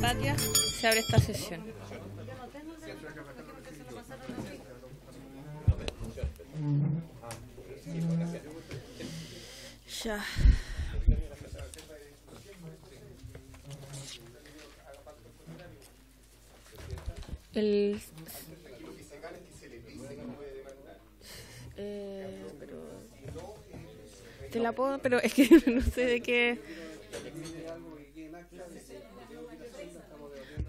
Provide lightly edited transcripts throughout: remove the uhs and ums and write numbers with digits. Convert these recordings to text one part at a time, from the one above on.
Arratia, se abre esta sesión. Ya. Pero te la puedo, pero es que no sé de qué.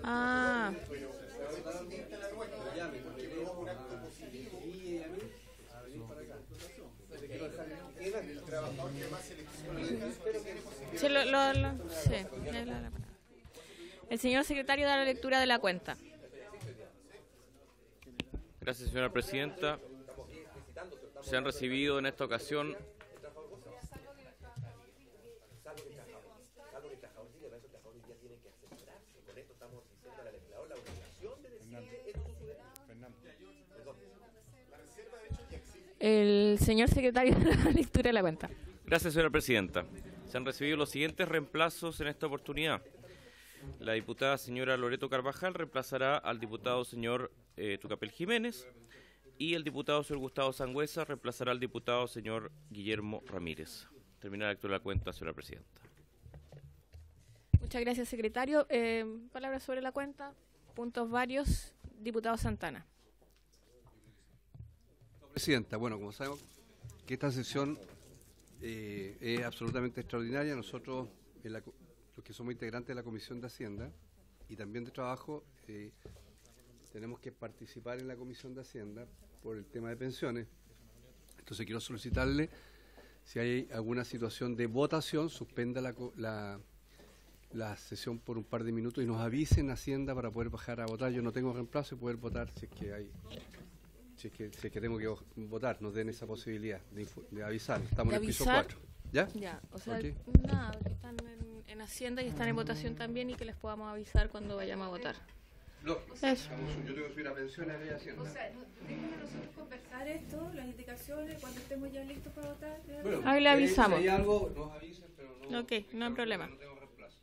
Ah. Sí, sí. El señor secretario da la lectura de la cuenta. Gracias, señora presidenta. Se han recibido en esta ocasión el señor secretario da la lectura de la cuenta. Gracias, señora presidenta. Se han recibido los siguientes reemplazos en esta oportunidad. La diputada señora Loreto Carvajal reemplazará al diputado señor Tucapel Jiménez y el diputado señor Gustavo Sangüesa reemplazará al diputado señor Guillermo Ramírez. Termina la lectura de la cuenta, señora presidenta. Muchas gracias, secretario. Palabras sobre la cuenta. Puntos varios. Diputado Santana. Presidenta, bueno, como sabemos que esta sesión es absolutamente extraordinaria, nosotros, los que somos integrantes de la Comisión de Hacienda y también de Trabajo, tenemos que participar en la Comisión de Hacienda por el tema de pensiones. Entonces quiero solicitarle, si hay alguna situación de votación, suspenda la sesión por un par de minutos y nos avisen Hacienda para poder bajar a votar. Yo no tengo reemplazo y poder votar si es que hay... Si es que tengo que votar, nos den esa posibilidad de avisar. Estamos en el piso 4. ¿Ya? Ya, o sea, Okay. Nada, que están en Hacienda y están en votación también y que les podamos avisar cuando vayamos a votar. Lógico. Eso. Yo tengo que subir a pensiones de Hacienda. O sea, tenemos que nosotros conversar esto, las indicaciones, cuando estemos ya listos para votar. Bueno, ahí le avisamos. Si hay algo, nos avisen, pero no... Ok, no hay problema. No tengo reemplazo.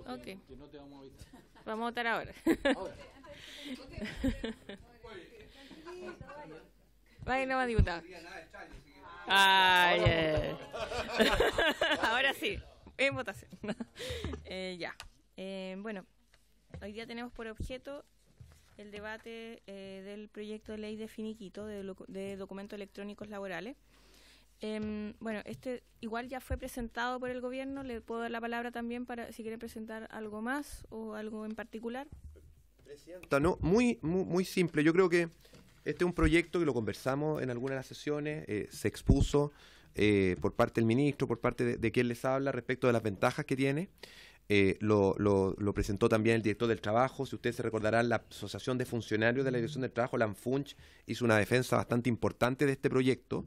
Ok. Que no te vamos a avisar. Vamos a votar ahora. Vaya, no va, diputado. Ay, ahora sí, en votación. Ya. Bueno, hoy día tenemos por objeto el debate del proyecto de ley de finiquito de documentos electrónicos laborales. Bueno, este igual ya fue presentado por el gobierno. Le puedo dar la palabra también para si quieren presentar algo más o algo en particular. Presidenta, no, muy simple. Yo creo que este es un proyecto que lo conversamos en algunas de las sesiones, se expuso por parte del ministro, por parte de quien les habla respecto de las ventajas que tiene. Lo presentó también el director del trabajo. Si ustedes se recordarán, la Asociación de Funcionarios de la Dirección del Trabajo, la ANFUNCH, hizo una defensa bastante importante de este proyecto.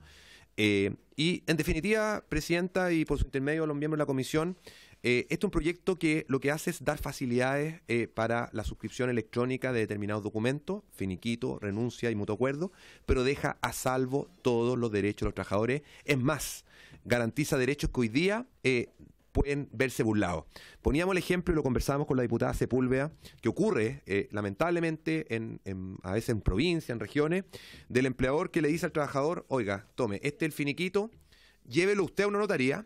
Y en definitiva, presidenta, y por su intermedio los miembros de la comisión, este es un proyecto que lo que hace es dar facilidades para la suscripción electrónica de determinados documentos, finiquito, renuncia y mutuo acuerdo, pero deja a salvo todos los derechos de los trabajadores. Es más, garantiza derechos que hoy día pueden verse burlados. Poníamos el ejemplo y lo conversábamos con la diputada Sepúlveda, que ocurre lamentablemente a veces en provincias, en regiones, del empleador que le dice al trabajador: oiga, tome, este es el finiquito, llévelo usted a una notaría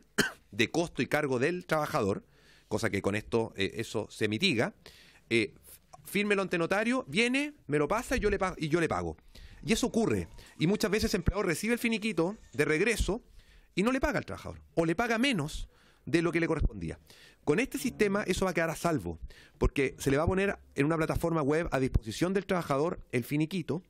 de costo y cargo del trabajador, cosa que con esto eso se mitiga, fírmelo ante notario, viene, me lo pasa y yo le pago. Y eso ocurre. Y muchas veces el empleador recibe el finiquito de regreso y no le paga al trabajador, o le paga menos de lo que le correspondía. Con este sistema eso va a quedar a salvo, porque se le va a poner en una plataforma web a disposición del trabajador el finiquito.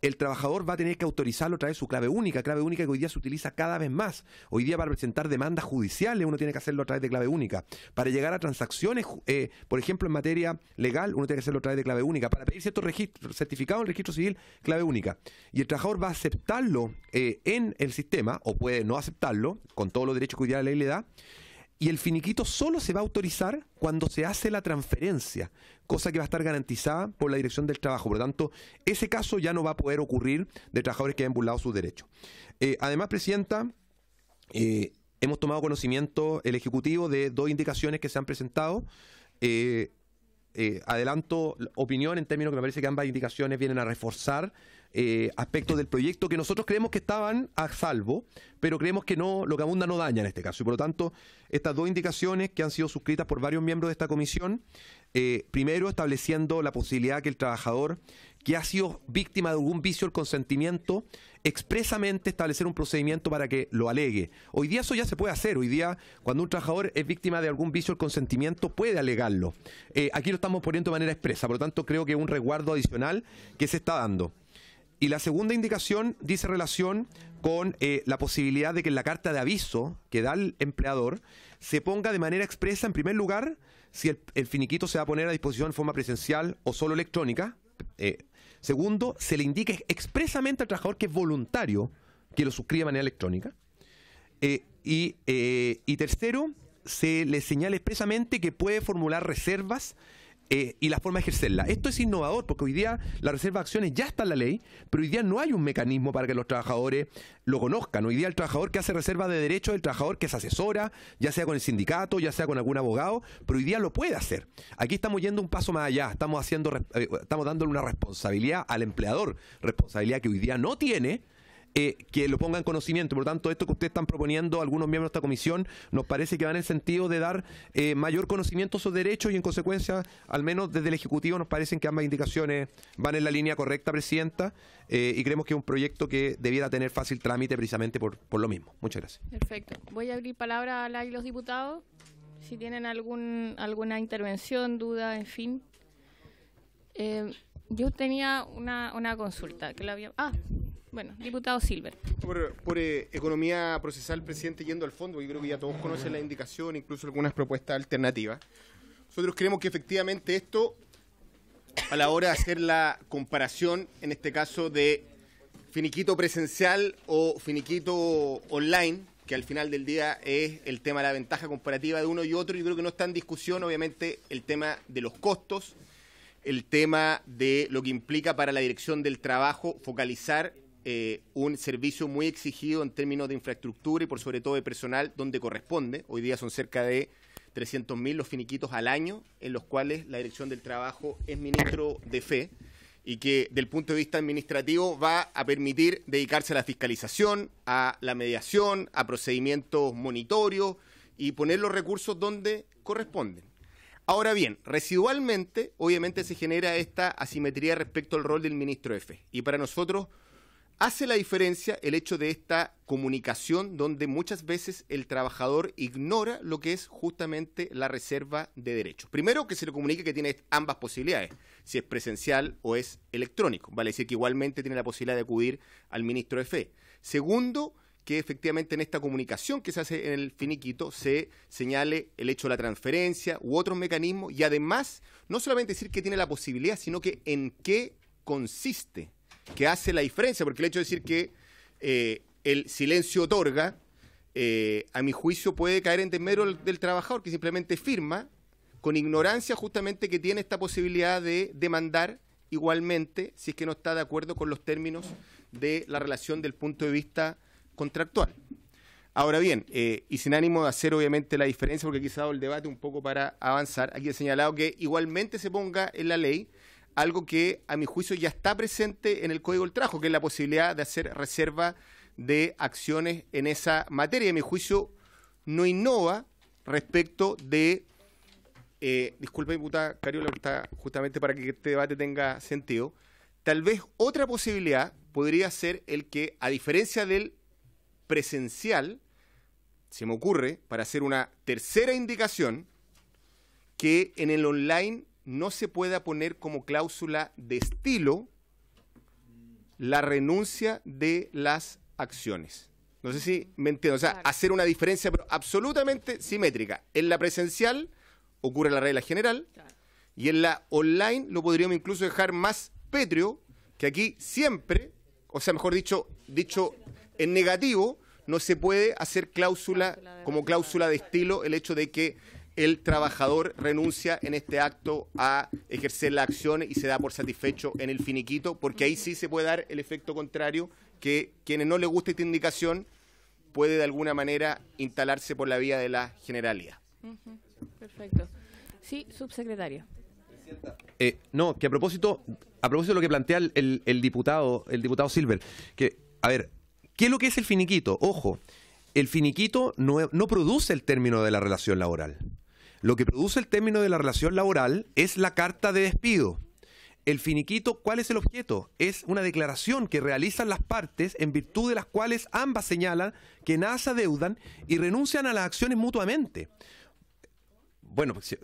El trabajador va a tener que autorizarlo a través de su clave única que hoy día se utiliza cada vez más. Hoy día para presentar demandas judiciales uno tiene que hacerlo a través de clave única. Para llegar a transacciones, por ejemplo, en materia legal, uno tiene que hacerlo a través de clave única. Para pedir ciertos certificados en el registro civil, clave única. Y el trabajador va a aceptarlo en el sistema, o puede no aceptarlo, con todos los derechos que hoy día la ley le da. Y el finiquito solo se va a autorizar cuando se hace la transferencia, cosa que va a estar garantizada por la Dirección del Trabajo. Por lo tanto, ese caso ya no va a poder ocurrir de trabajadores que hayan burlado sus derechos. Además, presidenta, hemos tomado conocimiento el Ejecutivo de dos indicaciones que se han presentado. adelanto opinión en términos que me parece que ambas indicaciones vienen a reforzar aspectos del proyecto que nosotros creemos que estaban a salvo, pero creemos que no, lo que abunda no daña en este caso. Y por lo tanto, estas dos indicaciones que han sido suscritas por varios miembros de esta comisión, primero estableciendo la posibilidad que el trabajador que ha sido víctima de algún vicio del consentimiento, expresamente establecer un procedimiento para que lo alegue. Hoy día eso ya se puede hacer. Hoy día, cuando un trabajador es víctima de algún vicio del consentimiento, puede alegarlo. Aquí lo estamos poniendo de manera expresa. Por lo tanto, creo que es un resguardo adicional que se está dando. Y la segunda indicación dice relación con la posibilidad de que en la carta de aviso que da el empleador se ponga de manera expresa, en primer lugar, si el finiquito se va a poner a disposición en forma presencial o solo electrónica. Segundo, se le indique expresamente al trabajador que es voluntario que lo suscriba de manera electrónica. Y tercero, se le señala expresamente que puede formular reservas y la forma de ejercerla. Esto es innovador porque hoy día la reserva de acciones ya está en la ley, pero hoy día no hay un mecanismo para que los trabajadores lo conozcan. Hoy día el trabajador que hace reserva de derechos es el trabajador que se asesora, ya sea con el sindicato, ya sea con algún abogado, pero hoy día lo puede hacer. Aquí estamos yendo un paso más allá, estamos dándole una responsabilidad al empleador, responsabilidad que hoy día no tiene, que lo ponga en conocimiento. Por lo tanto, esto que ustedes están proponiendo, algunos miembros de esta comisión, nos parece que va en el sentido de dar mayor conocimiento a sus derechos y, en consecuencia, al menos desde el Ejecutivo, nos parecen que ambas indicaciones van en la línea correcta, Presidenta, y creemos que es un proyecto que debiera tener fácil trámite precisamente por lo mismo. Muchas gracias. Perfecto. Voy a abrir palabra a los diputados, si tienen alguna intervención, duda, en fin. Yo tenía una consulta que la había... Bueno, diputado Silver. Por economía procesal, presidente, yendo al fondo, yo creo que ya todos conocen la indicación, incluso algunas propuestas alternativas. Nosotros creemos que efectivamente esto, a la hora de hacer la comparación, en este caso de finiquito presencial o finiquito online, que al final del día es el tema de la ventaja comparativa de uno y otro, yo creo que no está en discusión, obviamente, el tema de los costos, el tema de lo que implica para la dirección del trabajo focalizar un servicio muy exigido en términos de infraestructura y por sobre todo de personal donde corresponde. Hoy día son cerca de 300.000 los finiquitos al año en los cuales la dirección del trabajo es ministro de fe y que del punto de vista administrativo va a permitir dedicarse a la fiscalización, a la mediación, a procedimientos monitorios y poner los recursos donde corresponden. Ahora bien, residualmente, obviamente se genera esta asimetría respecto al rol del ministro de fe. Y para nosotros hace la diferencia el hecho de esta comunicación donde muchas veces el trabajador ignora lo que es justamente la reserva de derechos. Primero, que se le comunique que tiene ambas posibilidades, si es presencial o es electrónico. Vale decir que igualmente tiene la posibilidad de acudir al ministro de fe. Segundo, que efectivamente en esta comunicación que se hace en el finiquito se señale el hecho de la transferencia u otros mecanismos y además no solamente decir que tiene la posibilidad, sino que en qué consiste, que hace la diferencia, porque el hecho de decir que el silencio otorga, a mi juicio puede caer en desmedro del trabajador que simplemente firma con ignorancia justamente que tiene esta posibilidad de demandar igualmente si es que no está de acuerdo con los términos de la relación del punto de vista contractual. Ahora bien, y sin ánimo de hacer obviamente la diferencia, porque aquí se ha dado el debate un poco para avanzar, aquí he señalado que igualmente se ponga en la ley algo que a mi juicio ya está presente en el Código del Trabajo, que es la posibilidad de hacer reserva de acciones en esa materia. A mi juicio no innova respecto de, disculpe diputada Cariola, está justamente para que este debate tenga sentido, tal vez otra posibilidad podría ser el que, a diferencia del presencial, se me ocurre, para hacer una tercera indicación, que en el online no se pueda poner como cláusula de estilo la renuncia de las acciones. No sé si me entiendo. O sea, claro, hacer una diferencia pero absolutamente simétrica. En la presencial ocurre la regla general, claro, y en la online lo podríamos incluso dejar más pétreo, que aquí siempre, o sea, mejor dicho en negativo, no se puede hacer cláusula como cláusula de estilo el hecho de que el trabajador renuncia en este acto a ejercer la acción y se da por satisfecho en el finiquito, porque ahí sí se puede dar el efecto contrario, que quienes no les gusta esta indicación puede de alguna manera instalarse por la vía de la generalidad. Perfecto. Sí, subsecretario. No, que a propósito de lo que plantea el diputado Silver, que, a ver, ¿qué es lo que es el finiquito? Ojo, el finiquito no produce el término de la relación laboral. Lo que produce el término de la relación laboral es la carta de despido. El finiquito, ¿cuál es el objeto? Es una declaración que realizan las partes en virtud de las cuales ambas señalan que nada se adeudan y renuncian a las acciones mutuamente. Bueno, por su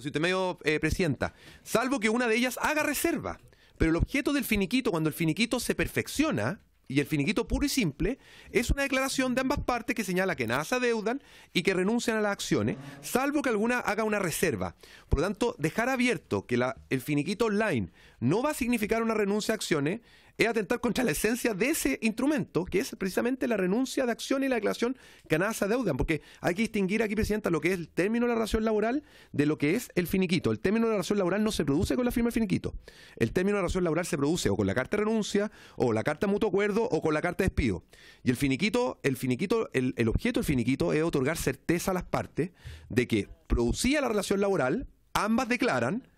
intermedio, Presidenta, salvo que una de ellas haga reserva. Pero el objeto del finiquito, cuando el finiquito se perfecciona, y el finiquito puro y simple, es una declaración de ambas partes que señala que nada se adeudan y que renuncian a las acciones, salvo que alguna haga una reserva. Por lo tanto, dejar abierto que el finiquito online no va a significar una renuncia a acciones es atentar contra la esencia de ese instrumento, que es precisamente la renuncia de acciones y la declaración que a nada se adeudan, porque hay que distinguir aquí, Presidenta, lo que es el término de la relación laboral de lo que es el finiquito. El término de la relación laboral no se produce con la firma del finiquito. El término de la relación laboral se produce o con la carta de renuncia, o la carta de mutuo acuerdo, o con la carta de despido. Y el objeto del finiquito es otorgar certeza a las partes de que producida la relación laboral, ambas declaran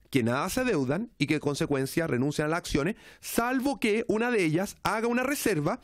que nada se adeudan y que en consecuencia renuncian a las acciones, salvo que una de ellas haga una reserva,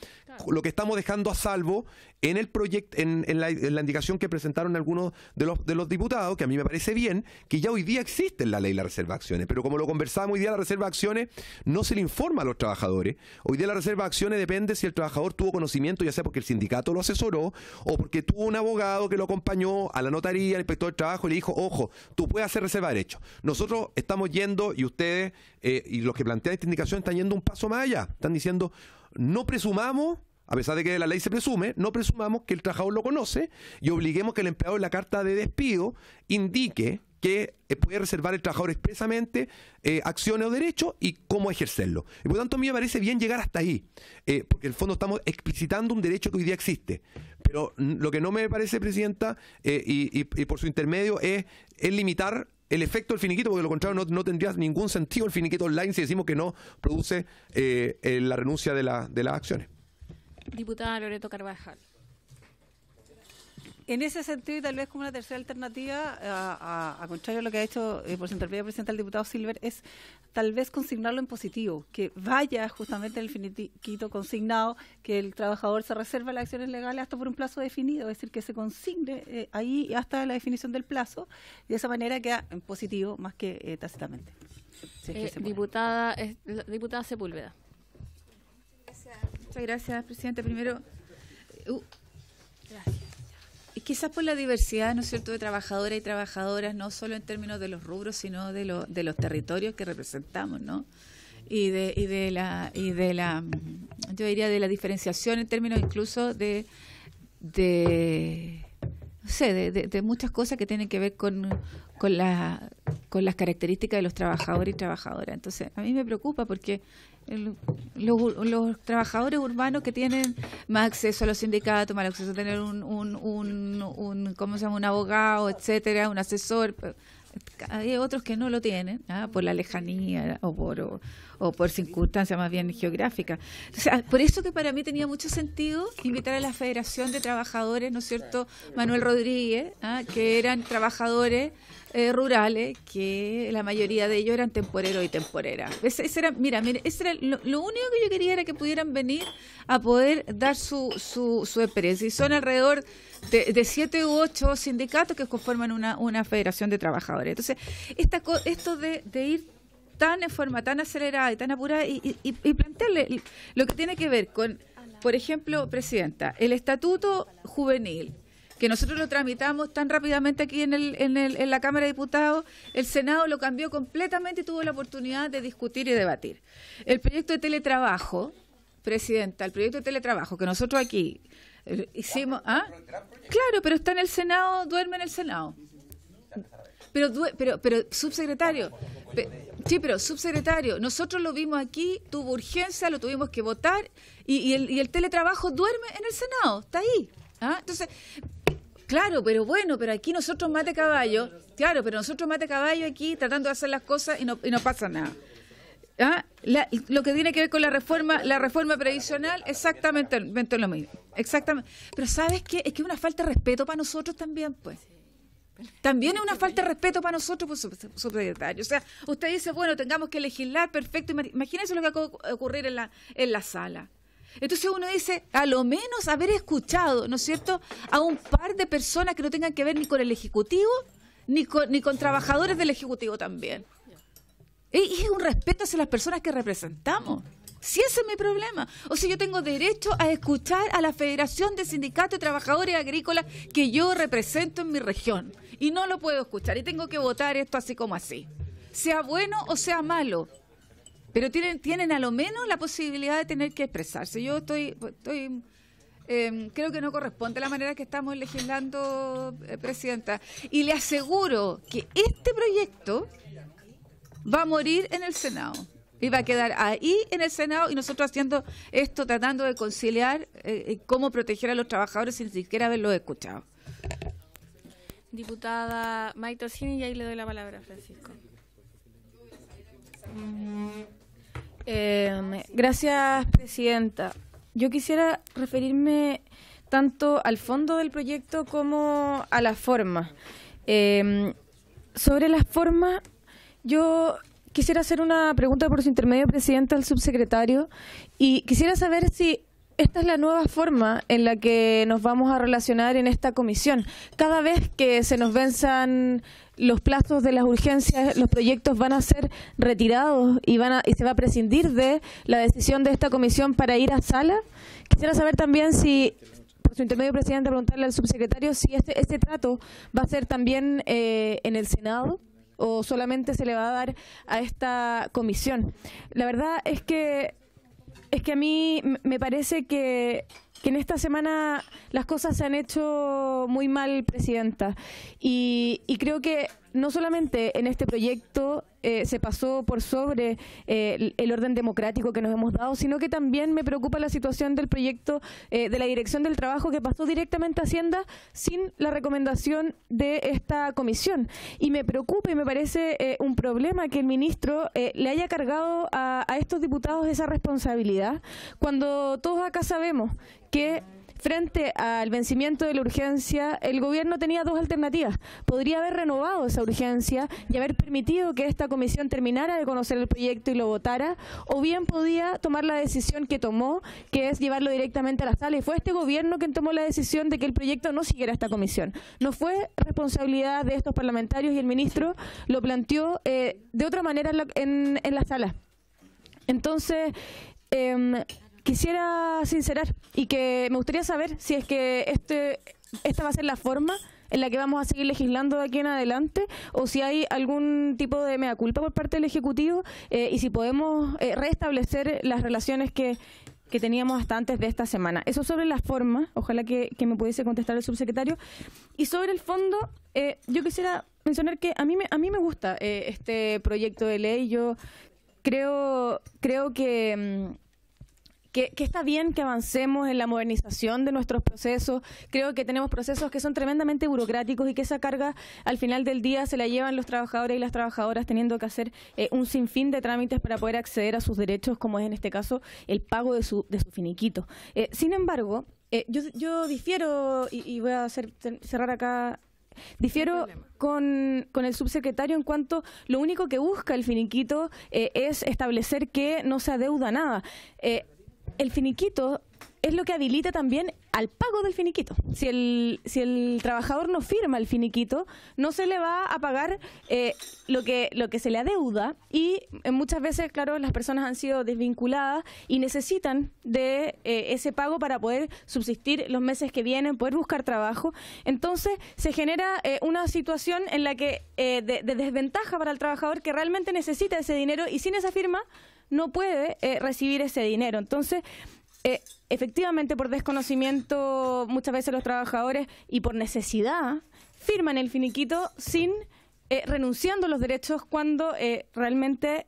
lo que estamos dejando a salvo en el proyecto, en la indicación que presentaron algunos de los diputados, que a mí me parece bien, que ya hoy día existe en la ley la reserva de acciones, pero como lo conversamos hoy día, la reserva de acciones no se le informa a los trabajadores. Hoy día la reserva de acciones depende si el trabajador tuvo conocimiento, ya sea porque el sindicato lo asesoró, o porque tuvo un abogado que lo acompañó a la notaría, al inspector de trabajo, y le dijo, ojo, tú puedes hacer reserva de derechos. Nosotros estamos yendo, y ustedes, y los que plantean esta indicación, están yendo un paso más allá. Están diciendo, no presumamos, a pesar de que la ley se presume, no presumamos que el trabajador lo conoce y obliguemos que el empleador en la carta de despido indique que puede reservar el trabajador expresamente acciones o derechos y cómo ejercerlo. Y por lo tanto a mí me parece bien llegar hasta ahí, porque en el fondo estamos explicitando un derecho que hoy día existe. Pero lo que no me parece, Presidenta, y por su intermedio, es limitar el efecto del finiquito, porque de lo contrario no tendría ningún sentido el finiquito online si decimos que no produce la renuncia de las acciones. Diputada Loreto Carvajal. En ese sentido, y tal vez como una tercera alternativa, a contrario a lo que ha hecho por su intermedio presidente el diputado Silver, es tal vez consignarlo en positivo, que vaya justamente el finiquito consignado, que el trabajador se reserva las acciones legales hasta por un plazo definido, es decir, que se consigne ahí hasta la definición del plazo, y de esa manera queda en positivo más que tácitamente. Si es que diputada Sepúlveda. Muchas gracias, presidente. Primero, gracias. Y quizás por la diversidad, ¿no es cierto?, de trabajadoras y trabajadoras, no solo en términos de los rubros, sino de los territorios que representamos, ¿no? Y de la, yo diría, de la diferenciación en términos incluso de muchas cosas que tienen que ver con las características de los trabajadores y trabajadoras. Entonces, a mí me preocupa porque los trabajadores urbanos que tienen más acceso a los sindicatos, más acceso a tener un abogado, etcétera, un asesor, hay otros que no lo tienen, por la lejanía o por circunstancias más bien geográficas. O sea, por eso que para mí tenía mucho sentido invitar a la Federación de Trabajadores, ¿no es cierto?, Manuel Rodríguez, que eran trabajadores rurales, que la mayoría de ellos eran temporeros y temporeras. Ese era lo único que yo quería, era que pudieran venir a poder dar su experiencia. Y son alrededor de 7 u 8 sindicatos que conforman una federación de trabajadores. Entonces, esto de ir en forma tan acelerada y tan apurada y plantearle lo que tiene que ver con, por ejemplo, Presidenta, el estatuto juvenil, que nosotros lo tramitamos tan rápidamente aquí en la Cámara de Diputados, el Senado lo cambió completamente y tuvo la oportunidad de discutir y debatir. El proyecto de teletrabajo, Presidenta, el proyecto de teletrabajo que nosotros aquí hicimos... Claro, pero está en el Senado, duerme en el Senado. Pero subsecretario, subsecretario, nosotros lo vimos aquí, tuvo urgencia, lo tuvimos que votar y el teletrabajo duerme en el Senado, está ahí. Entonces, claro, pero aquí nosotros mate caballo, aquí tratando de hacer las cosas y no pasa nada. Lo que tiene que ver con la reforma previsional, exactamente lo mismo. Exactamente. Pero ¿sabes qué? Es que es una falta de respeto para nosotros también, pues. También es una falta de respeto para nosotros, pues, subsecretario. O sea, usted dice, bueno, tengamos que legislar, perfecto. Imagínense lo que acaba de ocurrir en la sala. Entonces uno dice, a lo menos haber escuchado, ¿no es cierto?, a un par de personas que no tengan que ver ni con el Ejecutivo, ni con trabajadores del Ejecutivo también. Y es un respeto hacia las personas que representamos. Si ese es mi problema. O sea, yo tengo derecho a escuchar a la Federación de Sindicatos de Trabajadores Agrícolas que yo represento en mi región. Y no lo puedo escuchar. Y tengo que votar esto así como así. Sea bueno o sea malo. Pero tienen a lo menos la posibilidad de tener que expresarse. Yo creo que no corresponde la manera que estamos legislando, Presidenta. Y le aseguro que este proyecto va a morir en el Senado. Y va a quedar ahí en el Senado y nosotros haciendo esto, tratando de conciliar cómo proteger a los trabajadores sin siquiera haberlos escuchado. Diputada Maite Orsini, y ahí le doy la palabra a Francisco. Gracias, Presidenta. Yo quisiera referirme tanto al fondo del proyecto como a la forma. Sobre las formas, yo quisiera hacer una pregunta por su intermedio, Presidenta, al subsecretario, y quisiera saber si esta es la nueva forma en la que nos vamos a relacionar en esta comisión. Cada vez que se nos venzan los plazos de las urgencias, los proyectos van a ser retirados y se va a prescindir de la decisión de esta comisión para ir a sala. Quisiera saber también si, por su intermedio, Presidenta, preguntarle al subsecretario si este trato va a ser también en el Senado o solamente se le va a dar a esta comisión. La verdad es que a mí me parece que en esta semana las cosas se han hecho muy mal, Presidenta, y creo que no solamente en este proyecto se pasó por sobre el orden democrático que nos hemos dado, sino que también me preocupa la situación del proyecto de la Dirección del Trabajo, que pasó directamente a Hacienda sin la recomendación de esta comisión. Y me preocupa y me parece un problema que el ministro le haya cargado a estos diputados esa responsabilidad, cuando todos acá sabemos que frente al vencimiento de la urgencia, el gobierno tenía dos alternativas. Podría haber renovado esa urgencia y haber permitido que esta comisión terminara de conocer el proyecto y lo votara, o bien podía tomar la decisión que tomó, que es llevarlo directamente a la sala. Y fue este gobierno quien tomó la decisión de que el proyecto no siguiera esta comisión. No fue responsabilidad de estos parlamentarios y el ministro lo planteó de otra manera en la sala. Entonces, quisiera sincerar y que me gustaría saber si es que esta va a ser la forma en la que vamos a seguir legislando de aquí en adelante, o si hay algún tipo de mea culpa por parte del Ejecutivo y si podemos restablecer las relaciones que teníamos hasta antes de esta semana. Eso sobre la forma, ojalá que me pudiese contestar el subsecretario. Y sobre el fondo, yo quisiera mencionar que a mí me gusta este proyecto de ley. Yo creo que está bien que avancemos en la modernización de nuestros procesos. Creo que tenemos procesos que son tremendamente burocráticos y que esa carga al final del día se la llevan los trabajadores y las trabajadoras, teniendo que hacer un sinfín de trámites para poder acceder a sus derechos, como es en este caso el pago de su finiquito. Sin embargo, yo difiero, y voy a cerrar acá, difiero con el subsecretario en cuanto lo único que busca el finiquito es establecer que no se adeuda nada. El finiquito es lo que habilita también al pago del finiquito. Si el trabajador no firma el finiquito, no se le va a pagar lo que se le adeuda, y muchas veces, claro, las personas han sido desvinculadas y necesitan de ese pago para poder subsistir los meses que vienen, poder buscar trabajo. Entonces se genera una situación en la que de desventaja para el trabajador, que realmente necesita ese dinero y sin esa firma no puede recibir ese dinero. Entonces, efectivamente, por desconocimiento, muchas veces los trabajadores, y por necesidad, firman el finiquito sin renunciando a los derechos cuando realmente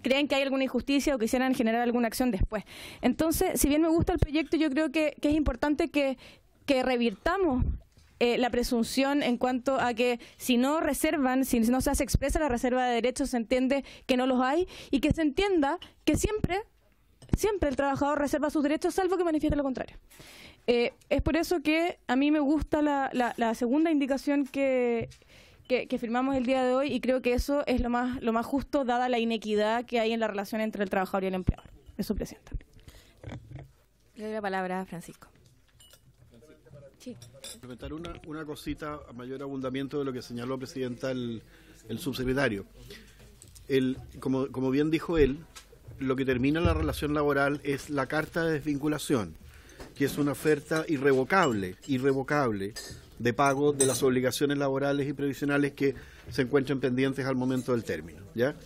creen que hay alguna injusticia o quisieran generar alguna acción después. Entonces, si bien me gusta el proyecto, yo creo que es importante que revirtamos la presunción en cuanto a que si no reservan, si no se hace expresa la reserva de derechos, se entiende que no los hay, y que se entienda que siempre el trabajador reserva sus derechos, salvo que manifieste lo contrario. Es por eso que a mí me gusta la segunda indicación que firmamos el día de hoy, y creo que eso es lo más justo, dada la inequidad que hay en la relación entre el trabajador y el empleador. Eso, Presidenta. Le doy la palabra a Francisco. Sí. Comentar una cosita a mayor abundamiento de lo que señaló, Presidenta, el subsecretario. Como bien dijo él, lo que termina la relación laboral es la carta de desvinculación, que es una oferta irrevocable de pago de las obligaciones laborales y previsionales que se encuentran pendientes al momento del término, ¿ya?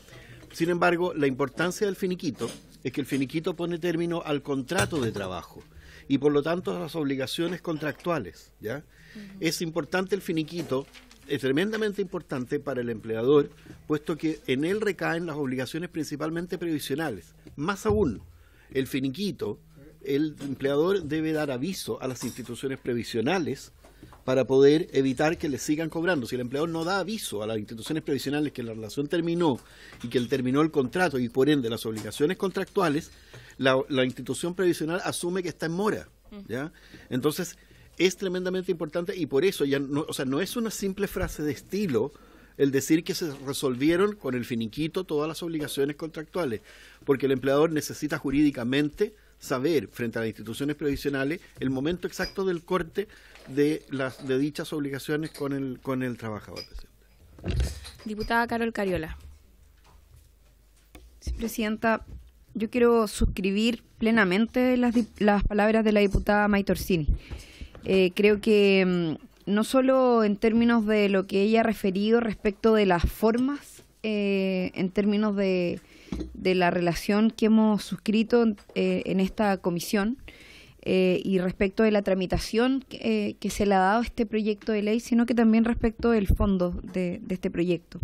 Sin embargo, la importancia del finiquito es que el finiquito pone término al contrato de trabajo y por lo tanto a las obligaciones contractuales, ¿ya? Es importante el finiquito, es tremendamente importante para el empleador, puesto que en él recaen las obligaciones principalmente previsionales. Más aún, el finiquito, el empleador debe dar aviso a las instituciones previsionales para poder evitar que le sigan cobrando. Si el empleador no da aviso a las instituciones previsionales que la relación terminó y que él terminó el contrato y por ende las obligaciones contractuales, la institución previsional asume que está en mora, ¿ya? Entonces, es tremendamente importante y por eso ya no, o sea, no es una simple frase de estilo el decir que se resolvieron con el finiquito todas las obligaciones contractuales, porque el empleador necesita jurídicamente saber frente a las instituciones previsionales el momento exacto del corte de dichas obligaciones con el trabajador. Diputada Carol Cariola. Sí, Presidenta, yo quiero suscribir plenamente las palabras de la diputada May Torsini. Creo que no solo en términos de lo que ella ha referido respecto de las formas, en términos de la relación que hemos suscrito en esta comisión y respecto de la tramitación que se le ha dado a este proyecto de ley, sino que también respecto del fondo de este proyecto.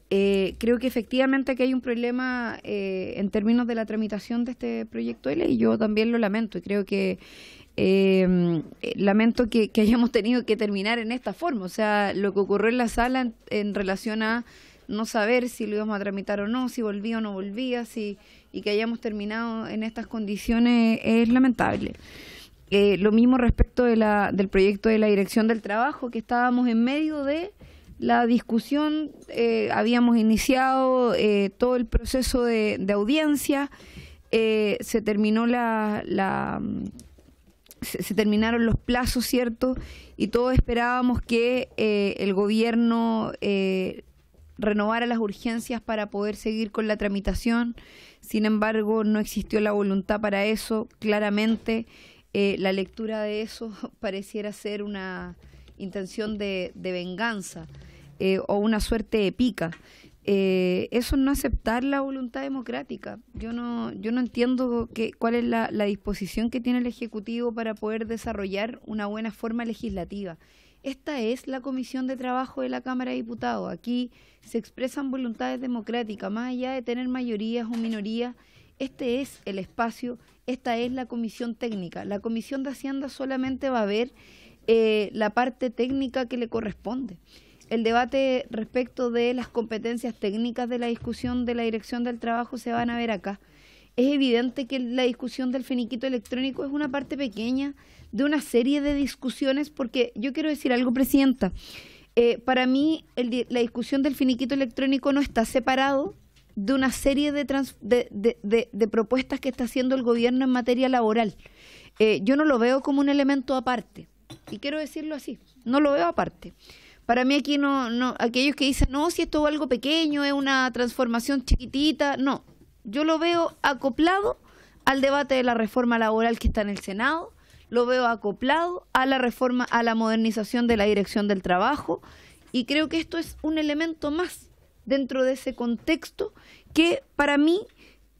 Creo que efectivamente aquí hay un problema en términos de la tramitación de este proyecto de ley. Yo también lo lamento y creo que lamento que hayamos tenido que terminar en esta forma. O sea, lo que ocurrió en la sala en relación a no saber si lo íbamos a tramitar o no, si volvía o no volvía, y que hayamos terminado en estas condiciones es lamentable. Lo mismo respecto del proyecto de la Dirección del Trabajo, que estábamos en medio de la discusión, habíamos iniciado todo el proceso de audiencia, se terminó se terminaron los plazos, ¿cierto? Y todos esperábamos que el gobierno renovara las urgencias para poder seguir con la tramitación. Sin embargo, no existió la voluntad para eso. Claramente, la lectura de eso pareciera ser una intención de venganza o una suerte épica. Eso no aceptar la voluntad democrática. Yo no entiendo cuál es la disposición que tiene el Ejecutivo para poder desarrollar una buena forma legislativa. Esta es la Comisión de Trabajo de la Cámara de Diputados. Aquí se expresan voluntades democráticas, más allá de tener mayorías o minorías. Este es el espacio, esta es la Comisión Técnica. La Comisión de Hacienda solamente va a ver la parte técnica que le corresponde. El debate respecto de las competencias técnicas de la discusión de la Dirección del Trabajo se van a ver acá. Es evidente que la discusión del finiquito electrónico es una parte pequeña de una serie de discusiones, porque yo quiero decir algo, Presidenta. Para mí, la discusión del finiquito electrónico no está separado de una serie de propuestas que está haciendo el gobierno en materia laboral. Yo no lo veo como un elemento aparte, y quiero decirlo así, no lo veo aparte. Para mí aquí no aquellos que dicen, no, si esto es algo pequeño, es una transformación chiquitita, no. Yo lo veo acoplado al debate de la reforma laboral que está en el Senado, lo veo acoplado a la reforma, a la modernización de la Dirección del Trabajo, y creo que esto es un elemento más dentro de ese contexto que para mí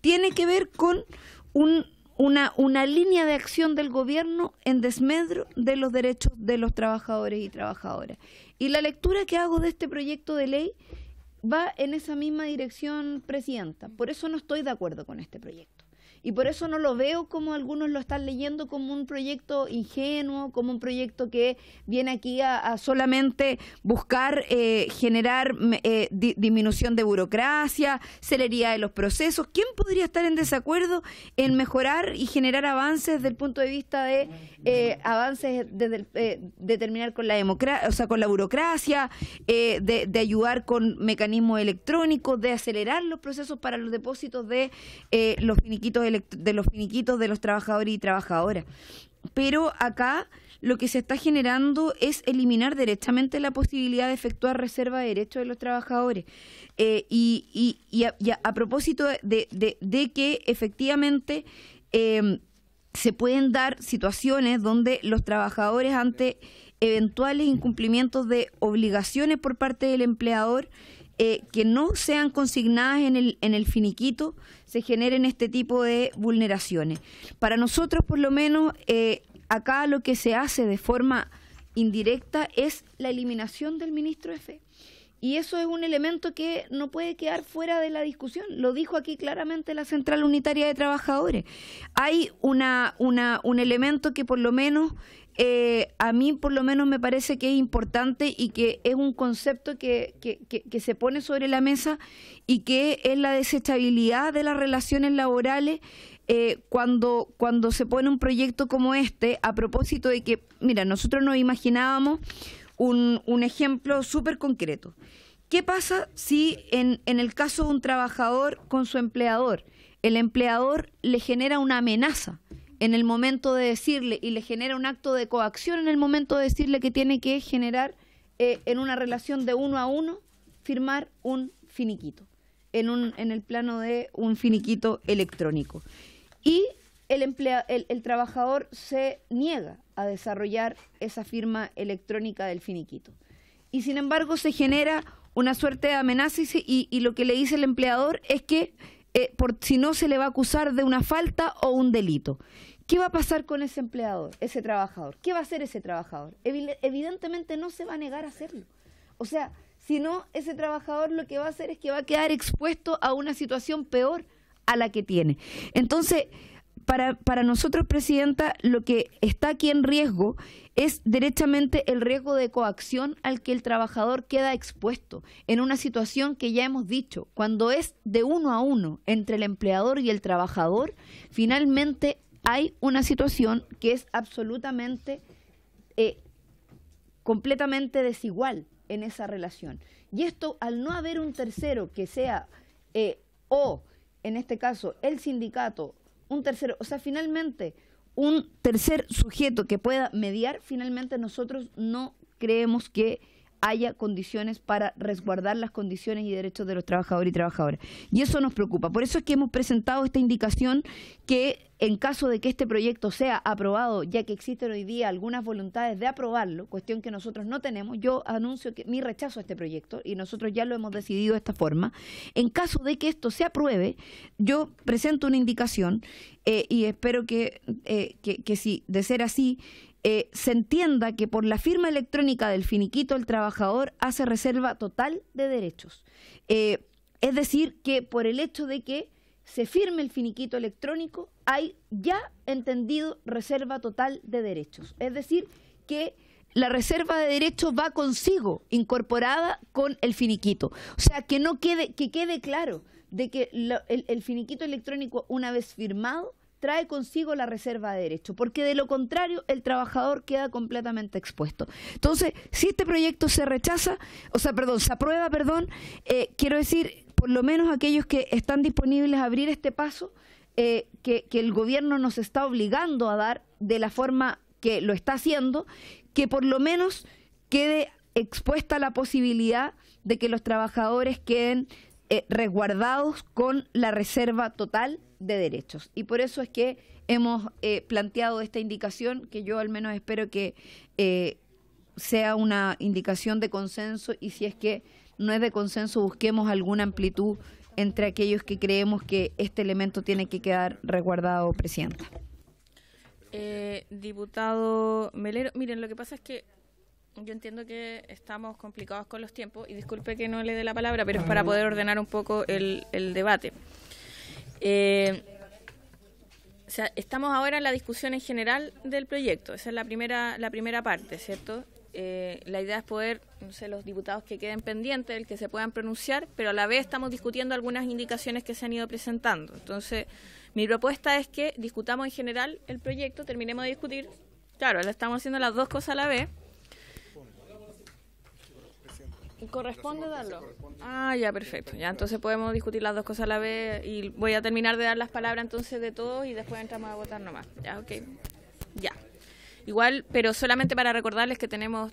tiene que ver con una línea de acción del gobierno en desmedro de los derechos de los trabajadores y trabajadoras. Y la lectura que hago de este proyecto de ley va en esa misma dirección, Presidenta. Por eso no estoy de acuerdo con este proyecto. Y por eso no lo veo como algunos lo están leyendo como un proyecto ingenuo, como un proyecto que viene aquí a solamente buscar generar disminución de burocracia, celeridad de los procesos. ¿Quién podría estar en desacuerdo en mejorar y generar avances desde el punto de vista de avances de terminar con la democracia, o sea, con la burocracia, de ayudar con mecanismos electrónicos, de acelerar los procesos para los depósitos de los finiquitos de los trabajadores y trabajadoras? Pero acá lo que se está generando es eliminar directamente la posibilidad de efectuar reserva de derechos de los trabajadores. A propósito de que efectivamente se pueden dar situaciones donde los trabajadores, ante eventuales incumplimientos de obligaciones por parte del empleador, que no sean consignadas en el finiquito, se generen este tipo de vulneraciones. Para nosotros, por lo menos, acá lo que se hace de forma indirecta es la eliminación del ministro de Fe. Y eso es un elemento que no puede quedar fuera de la discusión. Lo dijo aquí claramente la Central Unitaria de Trabajadores. Hay un elemento que por lo menos, a mí por lo menos me parece que es importante y que es un concepto que se pone sobre la mesa, y que es la desechabilidad de las relaciones laborales cuando se pone un proyecto como este, a propósito de que, mira, nosotros nos imaginábamos un ejemplo súper concreto. ¿Qué pasa si en el caso de un trabajador con su empleador, el empleador le genera una amenaza en el momento de decirle, y le genera un acto de coacción en el momento de decirle que tiene que generar en una relación de 1 a 1, firmar un finiquito, en el plano de un finiquito electrónico? Y el trabajador se niega a desarrollar esa firma electrónica del finiquito. Y sin embargo se genera una suerte de amenaza, y lo que le dice el empleador es que si no se le va a acusar de una falta o un delito. ¿Qué va a pasar con ese empleador, ese trabajador? ¿Qué va a hacer ese trabajador? Evidentemente no se va a negar a hacerlo. O sea, si no, ese trabajador lo que va a hacer es que va a quedar expuesto a una situación peor a la que tiene. Entonces, para nosotros, Presidenta, lo que está aquí en riesgo es derechamente el riesgo de coacción al que el trabajador queda expuesto en una situación que ya hemos dicho, cuando es de 1 a 1 entre el empleador y el trabajador, finalmente hay una situación que es absolutamente, completamente desigual en esa relación. Y esto, al no haber un tercero que sea, o en este caso, el sindicato, un tercero, o sea, finalmente, un tercer sujeto que pueda mediar, finalmente nosotros no creemos que haya condiciones para resguardar las condiciones y derechos de los trabajadores y trabajadoras. Y eso nos preocupa. Por eso es que hemos presentado esta indicación que, en caso de que este proyecto sea aprobado, ya que existen hoy día algunas voluntades de aprobarlo, cuestión que nosotros no tenemos, yo anuncio mi rechazo a este proyecto, y nosotros ya lo hemos decidido de esta forma. En caso de que esto se apruebe, yo presento una indicación y espero que si de ser así, se entienda que por la firma electrónica del finiquito el trabajador hace reserva total de derechos. Es decir, que por el hecho de que se firme el finiquito electrónico hay ya entendido reserva total de derechos. Es decir, que la reserva de derechos va consigo, incorporada con el finiquito. O sea, que quede claro de que el finiquito electrónico, una vez firmado, trae consigo la reserva de derecho, porque de lo contrario el trabajador queda completamente expuesto. Entonces, si este proyecto se aprueba, quiero decir, por lo menos aquellos que están disponibles a abrir este paso, que el gobierno nos está obligando a dar de la forma que lo está haciendo, que por lo menos quede expuesta la posibilidad de que los trabajadores queden resguardados con la reserva total de derechos. Y por eso es que hemos planteado esta indicación, que yo al menos espero que sea una indicación de consenso, y si es que no es de consenso, busquemos alguna amplitud entre aquellos que creemos que este elemento tiene que quedar resguardado, Presidenta. Diputado Melero, miren, lo que pasa es que yo entiendo que estamos complicados con los tiempos, y disculpe que no le dé la palabra, pero es para poder ordenar un poco el debate. O sea, estamos ahora en la discusión en general del proyecto. Esa es la primera parte, ¿cierto? La idea es poder, no sé, los diputados que queden pendientes, el que se puedan pronunciar, pero a la vez estamos discutiendo algunas indicaciones que se han ido presentando. Entonces, mi propuesta es que discutamos en general el proyecto, terminemos de discutir. Claro, ahora estamos haciendo las dos cosas a la vez. ¿Corresponde darlo? Ah, ya, perfecto. Ya, entonces podemos discutir las dos cosas a la vez y voy a terminar de dar las palabras entonces de todos y después entramos a votar nomás. Ya, ok. Ya. Igual, pero solamente para recordarles que tenemos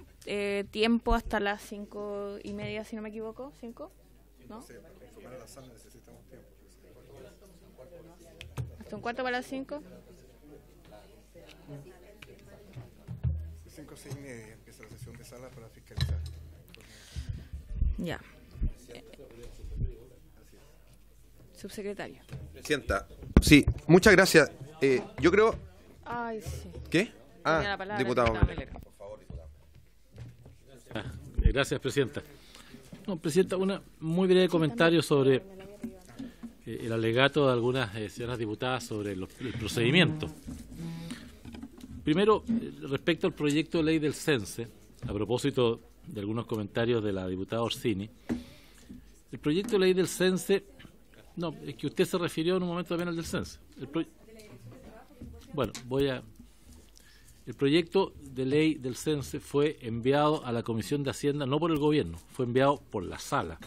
tiempo hasta las 5:30, si no me equivoco. ¿5? ¿No? ¿Hasta un cuarto para las 5? 5 o 6:30 empieza la sesión de sala para fiscalizar. Ya. Subsecretario. Presidenta, sí, muchas gracias. Yo creo... Ay, sí. ¿Qué? Tenía la palabra, diputado Melero. por favor, diputado. Gracias, presidenta. No, presidenta, un muy breve comentario sobre el alegato de algunas señoras diputadas sobre el procedimiento. Primero, respecto al proyecto de ley del CENSE, a propósito de algunos comentarios de la diputada Orsini, el proyecto de ley del CENSE, no, es que usted se refirió en un momento también al del CENSE. Bueno, el proyecto de ley del CENSE fue enviado a la Comisión de Hacienda, no por el gobierno, fue enviado por la sala,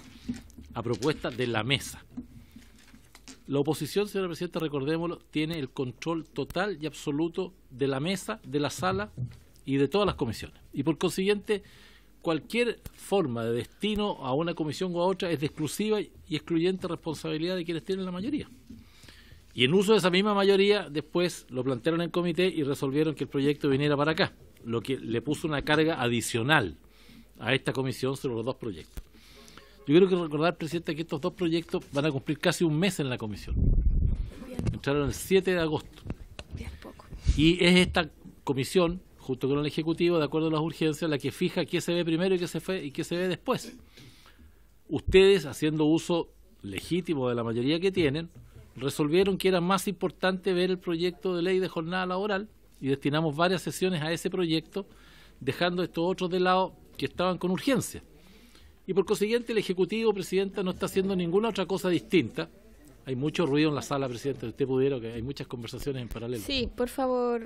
a propuesta de la mesa. La oposición, señora presidenta, recordémoslo, tiene el control total y absoluto de la mesa, de la sala y de todas las comisiones. Y por consiguiente, cualquier forma de destino a una comisión u a otra es de exclusiva y excluyente responsabilidad de quienes tienen la mayoría. Y en uso de esa misma mayoría, después lo plantearon en comité y resolvieron que el proyecto viniera para acá, lo que le puso una carga adicional a esta comisión sobre los dos proyectos. Yo quiero que recordar, presidenta, que estos dos proyectos van a cumplir casi un mes en la comisión. Entraron el 7 de agosto. Y es esta comisión, junto con el Ejecutivo, de acuerdo a las urgencias, la que fija qué se ve primero y qué se ve después. Ustedes, haciendo uso legítimo de la mayoría que tienen, resolvieron que era más importante ver el proyecto de ley de jornada laboral y destinamos varias sesiones a ese proyecto, dejando estos otros de lado que estaban con urgencia. Y por consiguiente el Ejecutivo, presidenta, no está haciendo ninguna otra cosa distinta. Hay mucho ruido en la sala, presidenta, si usted pudiera, que hay muchas conversaciones en paralelo. Sí, por favor,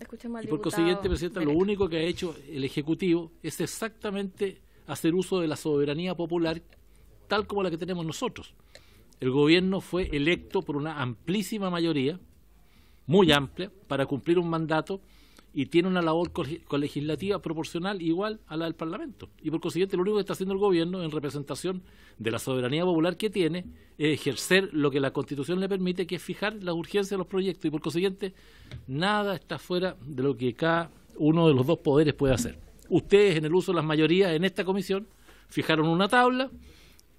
escuchemos al y por diputado consiguiente, presidenta, Melero. lo único que ha hecho el Ejecutivo es exactamente hacer uso de la soberanía popular tal como la que tenemos nosotros. El gobierno fue electo por una amplísima mayoría, muy amplia, para cumplir un mandato y tiene una labor colegislativa proporcional igual a la del Parlamento. Y por consiguiente lo único que está haciendo el gobierno en representación de la soberanía popular que tiene es ejercer lo que la Constitución le permite, que es fijar las urgencias de los proyectos. Y por consiguiente nada está fuera de lo que cada uno de los dos poderes puede hacer. Ustedes, en el uso de las mayorías en esta comisión, fijaron una tabla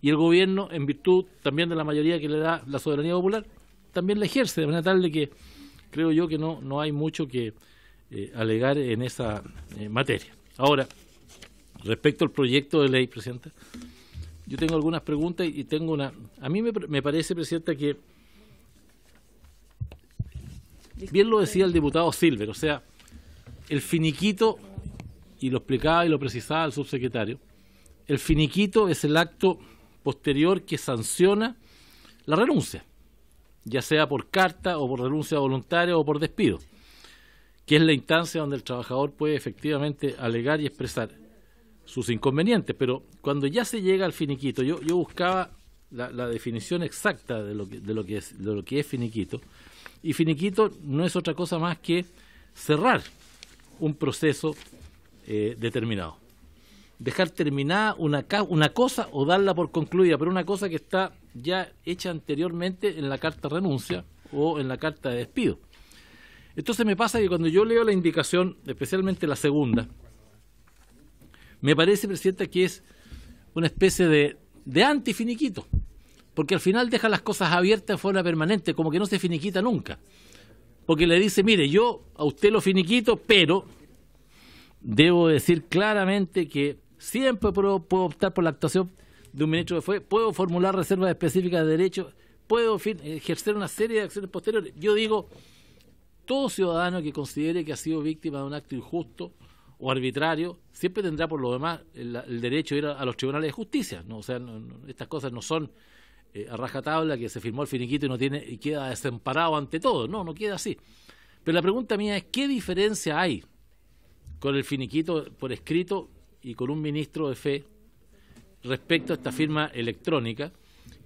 y el gobierno, en virtud también de la mayoría que le da la soberanía popular, también la ejerce, de manera tal de que creo yo que no hay mucho que alegar en esa materia. Ahora, respecto al proyecto de ley, presidenta, yo tengo algunas preguntas y tengo una... A mí me parece, presidenta, que bien lo decía el diputado Silver, o sea, el finiquito, y lo explicaba y lo precisaba el subsecretario, el finiquito es el acto posterior que sanciona la renuncia, ya sea por carta o por renuncia voluntaria o por despido, que es la instancia donde el trabajador puede efectivamente alegar y expresar sus inconvenientes. Pero cuando ya se llega al finiquito, yo buscaba la definición exacta de lo que es finiquito, y finiquito no es otra cosa más que cerrar un proceso determinado. Dejar terminada una cosa o darla por concluida, pero una cosa que está ya hecha anteriormente en la carta de renuncia o en la carta de despido. Entonces me pasa que cuando yo leo la indicación, especialmente la segunda, me parece, presidenta, que es una especie de antifiniquito, porque al final deja las cosas abiertas de forma permanente, como que no se finiquita nunca. Porque le dice, mire, yo a usted lo finiquito, pero debo decir claramente que siempre puedo optar por la actuación de un ministro que puedo formular reservas específicas de derecho, puedo, en fin, ejercer una serie de acciones posteriores. Yo digo, todo ciudadano que considere que ha sido víctima de un acto injusto o arbitrario, siempre tendrá por lo demás el derecho de ir a los tribunales de justicia, ¿no? O sea, estas cosas no son a rajatabla que se firmó el finiquito y queda desamparado ante todo. No queda así. Pero la pregunta mía es, ¿qué diferencia hay con el finiquito por escrito y con un ministro de fe respecto a esta firma electrónica,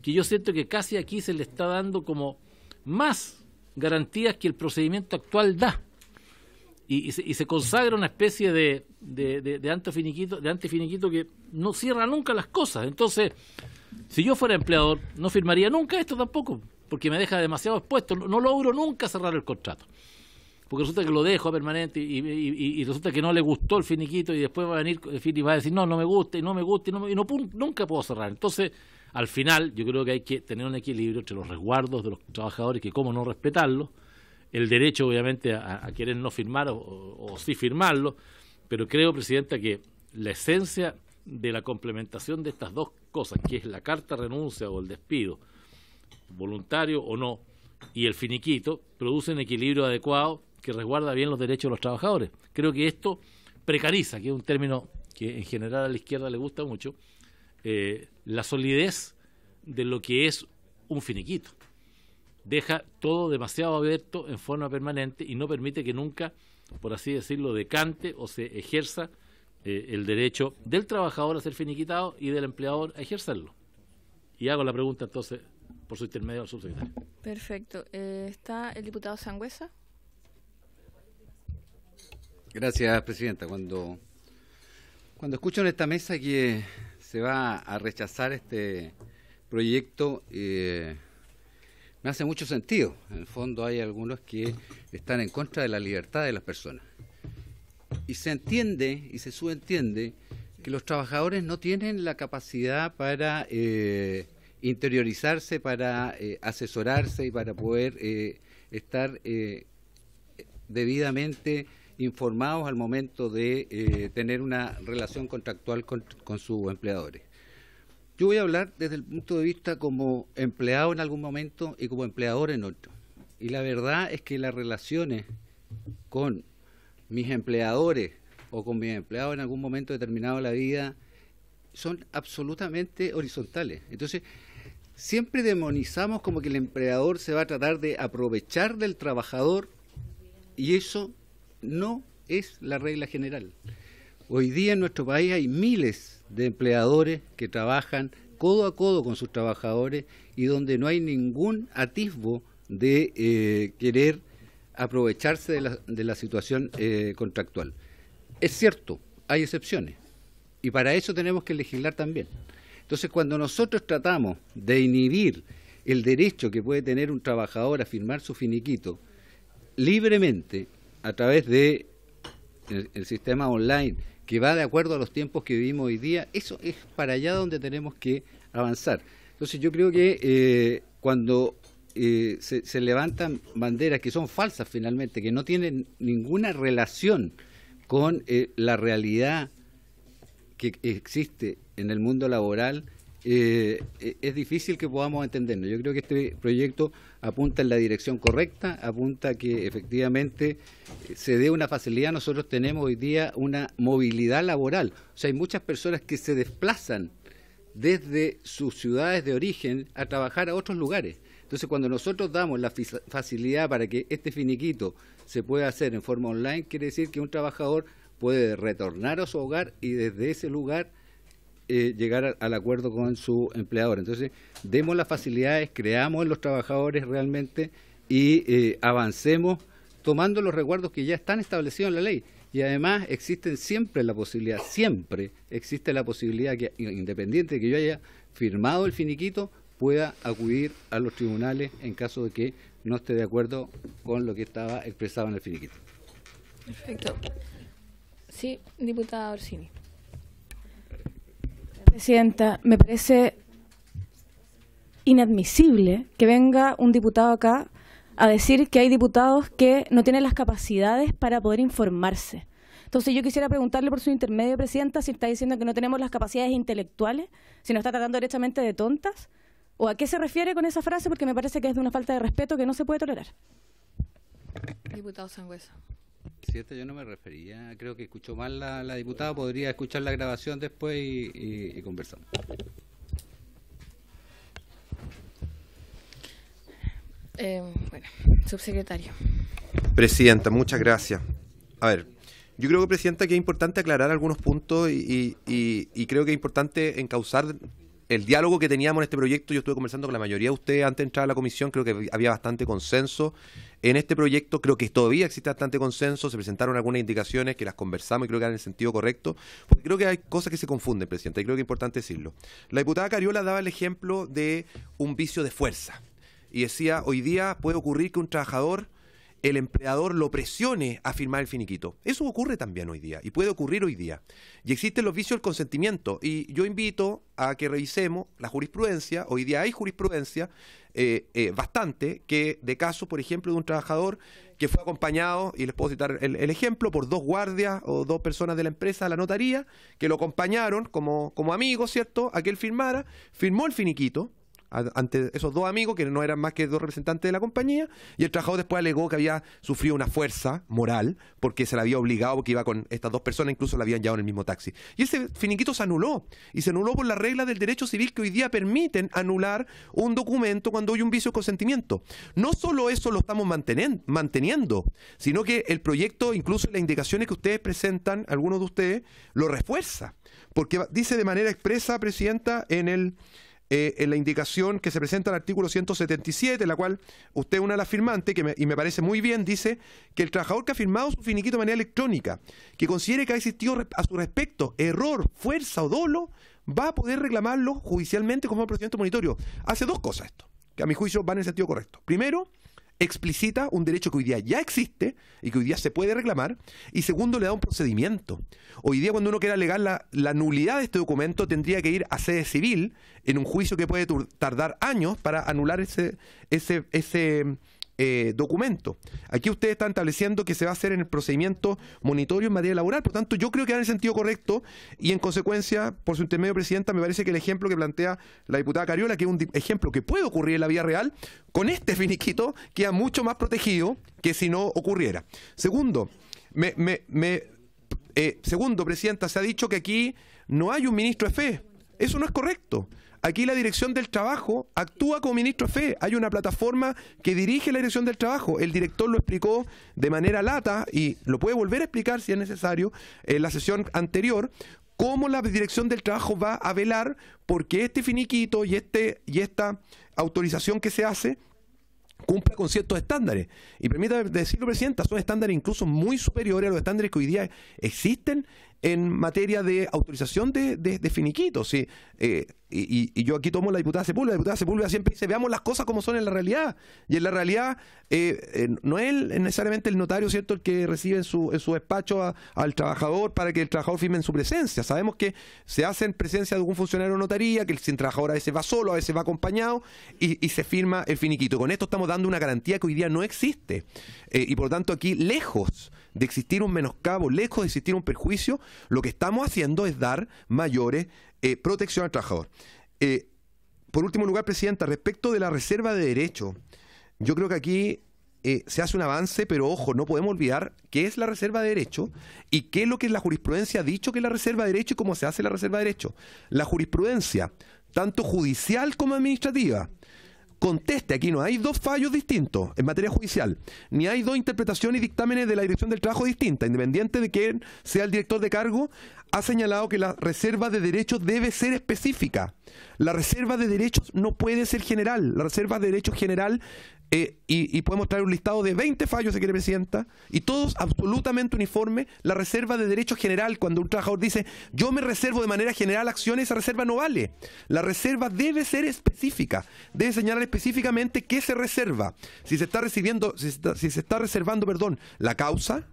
que yo siento que casi aquí se le está dando como más garantías que el procedimiento actual da? Y se consagra una especie de antifiniquito que no cierra nunca las cosas. Entonces, si yo fuera empleador, no firmaría nunca esto tampoco, porque me deja demasiado expuesto. No logro nunca cerrar el contrato, porque resulta que lo dejo a permanente y resulta que no le gustó el finiquito y después va a venir y va a decir no me gusta y nunca puedo cerrar. Entonces, al final, yo creo que hay que tener un equilibrio entre los resguardos de los trabajadores, que cómo no respetarlos, el derecho obviamente a querer no firmar o sí firmarlo, pero creo, Presidenta, que la esencia de la complementación de estas dos cosas, que es la carta renuncia o el despido, voluntario o no, y el finiquito, produce un equilibrio adecuado que resguarda bien los derechos de los trabajadores. Creo que esto precariza, que es un término que en general a la izquierda le gusta mucho, la solidez de lo que es un finiquito. Deja todo demasiado abierto en forma permanente y no permite que nunca, por así decirlo, decante o se ejerza el derecho del trabajador a ser finiquitado y del empleador a ejercerlo. Y hago la pregunta entonces, por su intermedio, al subsecretario. Perfecto. ¿Está el diputado Sangüesa? Gracias, Presidenta. Cuando escucho en esta mesa que se va a rechazar este proyecto, me hace mucho sentido. En el fondo hay algunos que están en contra de la libertad de las personas. Y se entiende y se subentiende que los trabajadores no tienen la capacidad para interiorizarse, para asesorarse y para poder estar debidamente informados al momento de tener una relación contractual con sus empleadores. Yo voy a hablar desde el punto de vista como empleado en algún momento y como empleador en otro. Y la verdad es que las relaciones con mis empleadores o con mis empleados en algún momento determinado de la vida son absolutamente horizontales. Entonces, siempre demonizamos como que el empleador se va a tratar de aprovechar del trabajador, y eso no es la regla general. Hoy día en nuestro país hay miles de empleadores que trabajan codo a codo con sus trabajadores y donde no hay ningún atisbo de querer aprovecharse de la situación contractual. Es cierto, hay excepciones y para eso tenemos que legislar también. Entonces, cuando nosotros tratamos de inhibir el derecho que puede tener un trabajador a firmar su finiquito libremente a través de el sistema online, que va de acuerdo a los tiempos que vivimos hoy día, eso es para allá donde tenemos que avanzar. Entonces yo creo que cuando se levantan banderas que son falsas finalmente, que no tienen ninguna relación con la realidad que existe en el mundo laboral, es difícil que podamos entenderlo. Yo creo que este proyecto apunta en la dirección correcta, apunta que efectivamente se dé una facilidad. Nosotros tenemos hoy día una movilidad laboral, o sea, hay muchas personas que se desplazan desde sus ciudades de origen a trabajar a otros lugares. Entonces, cuando nosotros damos la facilidad para que este finiquito se pueda hacer en forma online, quiere decir que un trabajador puede retornar a su hogar y desde ese lugar llegar al acuerdo con su empleador. Entonces, demos las facilidades, creamos en los trabajadores realmente y avancemos tomando los resguardos que ya están establecidos en la ley. Y además existe siempre la posibilidad que, independiente de que yo haya firmado el finiquito, pueda acudir a los tribunales en caso de que no esté de acuerdo con lo que estaba expresado en el finiquito. Perfecto. Sí, diputada Orsini. Presidenta, me parece inadmisible que venga un diputado acá a decir que hay diputados que no tienen las capacidades para poder informarse. Entonces yo quisiera preguntarle por su intermedio, Presidenta, si está diciendo que no tenemos las capacidades intelectuales, si nos está tratando derechamente de tontas, ¿O a qué se refiere con esa frase? Porque me parece que es de una falta de respeto que no se puede tolerar. Diputado Sangüesa. Presidenta, yo no me refería, creo que escuchó mal la diputada, podría escuchar la grabación después y conversamos. Bueno, subsecretario. Presidenta, muchas gracias. A ver, yo creo que, Presidenta, que es importante aclarar algunos puntos y creo que es importante encauzar el diálogo que teníamos en este proyecto. Yo estuve conversando con la mayoría de ustedes antes de entrar a la comisión, creo que había bastante consenso en este proyecto, creo que todavía existe bastante consenso, se presentaron algunas indicaciones que las conversamos y creo que eran en el sentido correcto, porque creo que hay cosas que se confunden, Presidenta, y creo que es importante decirlo. La diputada Cariola daba el ejemplo de un vicio de fuerza y decía, hoy día puede ocurrir que un trabajador, el empleador lo presione a firmar el finiquito. Eso ocurre también hoy día y puede ocurrir hoy día. Y existen los vicios del consentimiento y yo invito a que revisemos la jurisprudencia. Hoy día hay jurisprudencia bastante que de casos, por ejemplo, de un trabajador que fue acompañado, y les puedo citar el ejemplo, por 2 guardias o 2 personas de la empresa a la notaría, que lo acompañaron como amigos, ¿cierto?, a que él firmara, firmó el finiquito ante esos 2 amigos que no eran más que 2 representantes de la compañía, y el trabajador después alegó que había sufrido una fuerza moral porque se la había obligado, porque iba con estas 2 personas, incluso la habían llevado en el mismo taxi. Y ese finiquito se anuló, y se anuló por las reglas del derecho civil que hoy día permiten anular un documento cuando hay un vicio de consentimiento. No solo eso lo estamos manteniendo, sino que el proyecto, incluso las indicaciones que ustedes presentan, algunos de ustedes, lo refuerza, porque dice de manera expresa, Presidenta, en la indicación que se presenta en el artículo 177, la cual usted es una de las firmantes, y me parece muy bien, dice que el trabajador que ha firmado su finiquito de manera electrónica, que considere que ha existido a su respecto error, fuerza o dolo, va a poder reclamarlo judicialmente como procedimiento monitorio. Hace 2 cosas esto, que a mi juicio van en el sentido correcto. Primero, explicita un derecho que hoy día ya existe y que hoy día se puede reclamar, y segundo, le da un procedimiento. Hoy día, cuando uno quiera alegar la nulidad de este documento, tendría que ir a sede civil en un juicio que puede tardar años para anular ese documento. Aquí ustedes están estableciendo que se va a hacer en el procedimiento monitorio en materia laboral. Por tanto, yo creo que va en el sentido correcto y, en consecuencia, por su intermedio, Presidenta, me parece que el ejemplo que plantea la diputada Cariola, que es un ejemplo que puede ocurrir en la vida real, con este finiquito queda mucho más protegido que si no ocurriera. Segundo, Presidenta, se ha dicho que aquí no hay un ministro de fe. Eso no es correcto. Aquí la Dirección del Trabajo actúa como ministro de fe. Hay una plataforma que dirige la Dirección del Trabajo. El director lo explicó de manera lata y lo puede volver a explicar si es necesario en la sesión anterior, cómo la Dirección del Trabajo va a velar porque este finiquito y esta autorización que se hace cumpla con ciertos estándares. Y permítame decirlo, Presidenta, son estándares incluso muy superiores a los estándares que hoy día existen en materia de autorización de finiquitos. ¿Sí? Y yo aquí tomo la diputada Sepúlveda. La diputada Sepúlveda siempre dice, veamos las cosas como son en la realidad. Y en la realidad no es necesariamente el notario, ¿cierto?, el que recibe en su despacho al trabajador para que el trabajador firme en su presencia. Sabemos que se hace en presencia de algún funcionario de notaría, que el trabajador a veces va solo, a veces va acompañado y se firma el finiquito. Con esto estamos dando una garantía que hoy día no existe. Y por lo tanto aquí, lejos de existir un menoscabo, lejos de existir un perjuicio, lo que estamos haciendo es dar mayores protección al trabajador. Por último lugar, Presidenta, respecto de la reserva de derecho, yo creo que aquí se hace un avance, pero ojo, no podemos olvidar qué es la reserva de derecho y qué es lo que la jurisprudencia ha dicho que es la reserva de derecho y cómo se hace la reserva de derecho. La jurisprudencia, tanto judicial como administrativa, conteste, aquí no hay 2 fallos distintos en materia judicial, ni hay 2 interpretaciones y dictámenes de la Dirección del Trabajo distintas, independiente de quién sea el director de cargo, ha señalado que la reserva de derechos debe ser específica. La reserva de derechos no puede ser general. La reserva de derechos general, y podemos traer un listado de 20 fallos, si quiere, Presidenta, y todos absolutamente uniformes. La reserva de derechos general, cuando un trabajador dice, yo me reservo de manera general acciones, esa reserva no vale. La reserva debe ser específica. Debe señalar específicamente qué se reserva. Si se está reservando, la causa,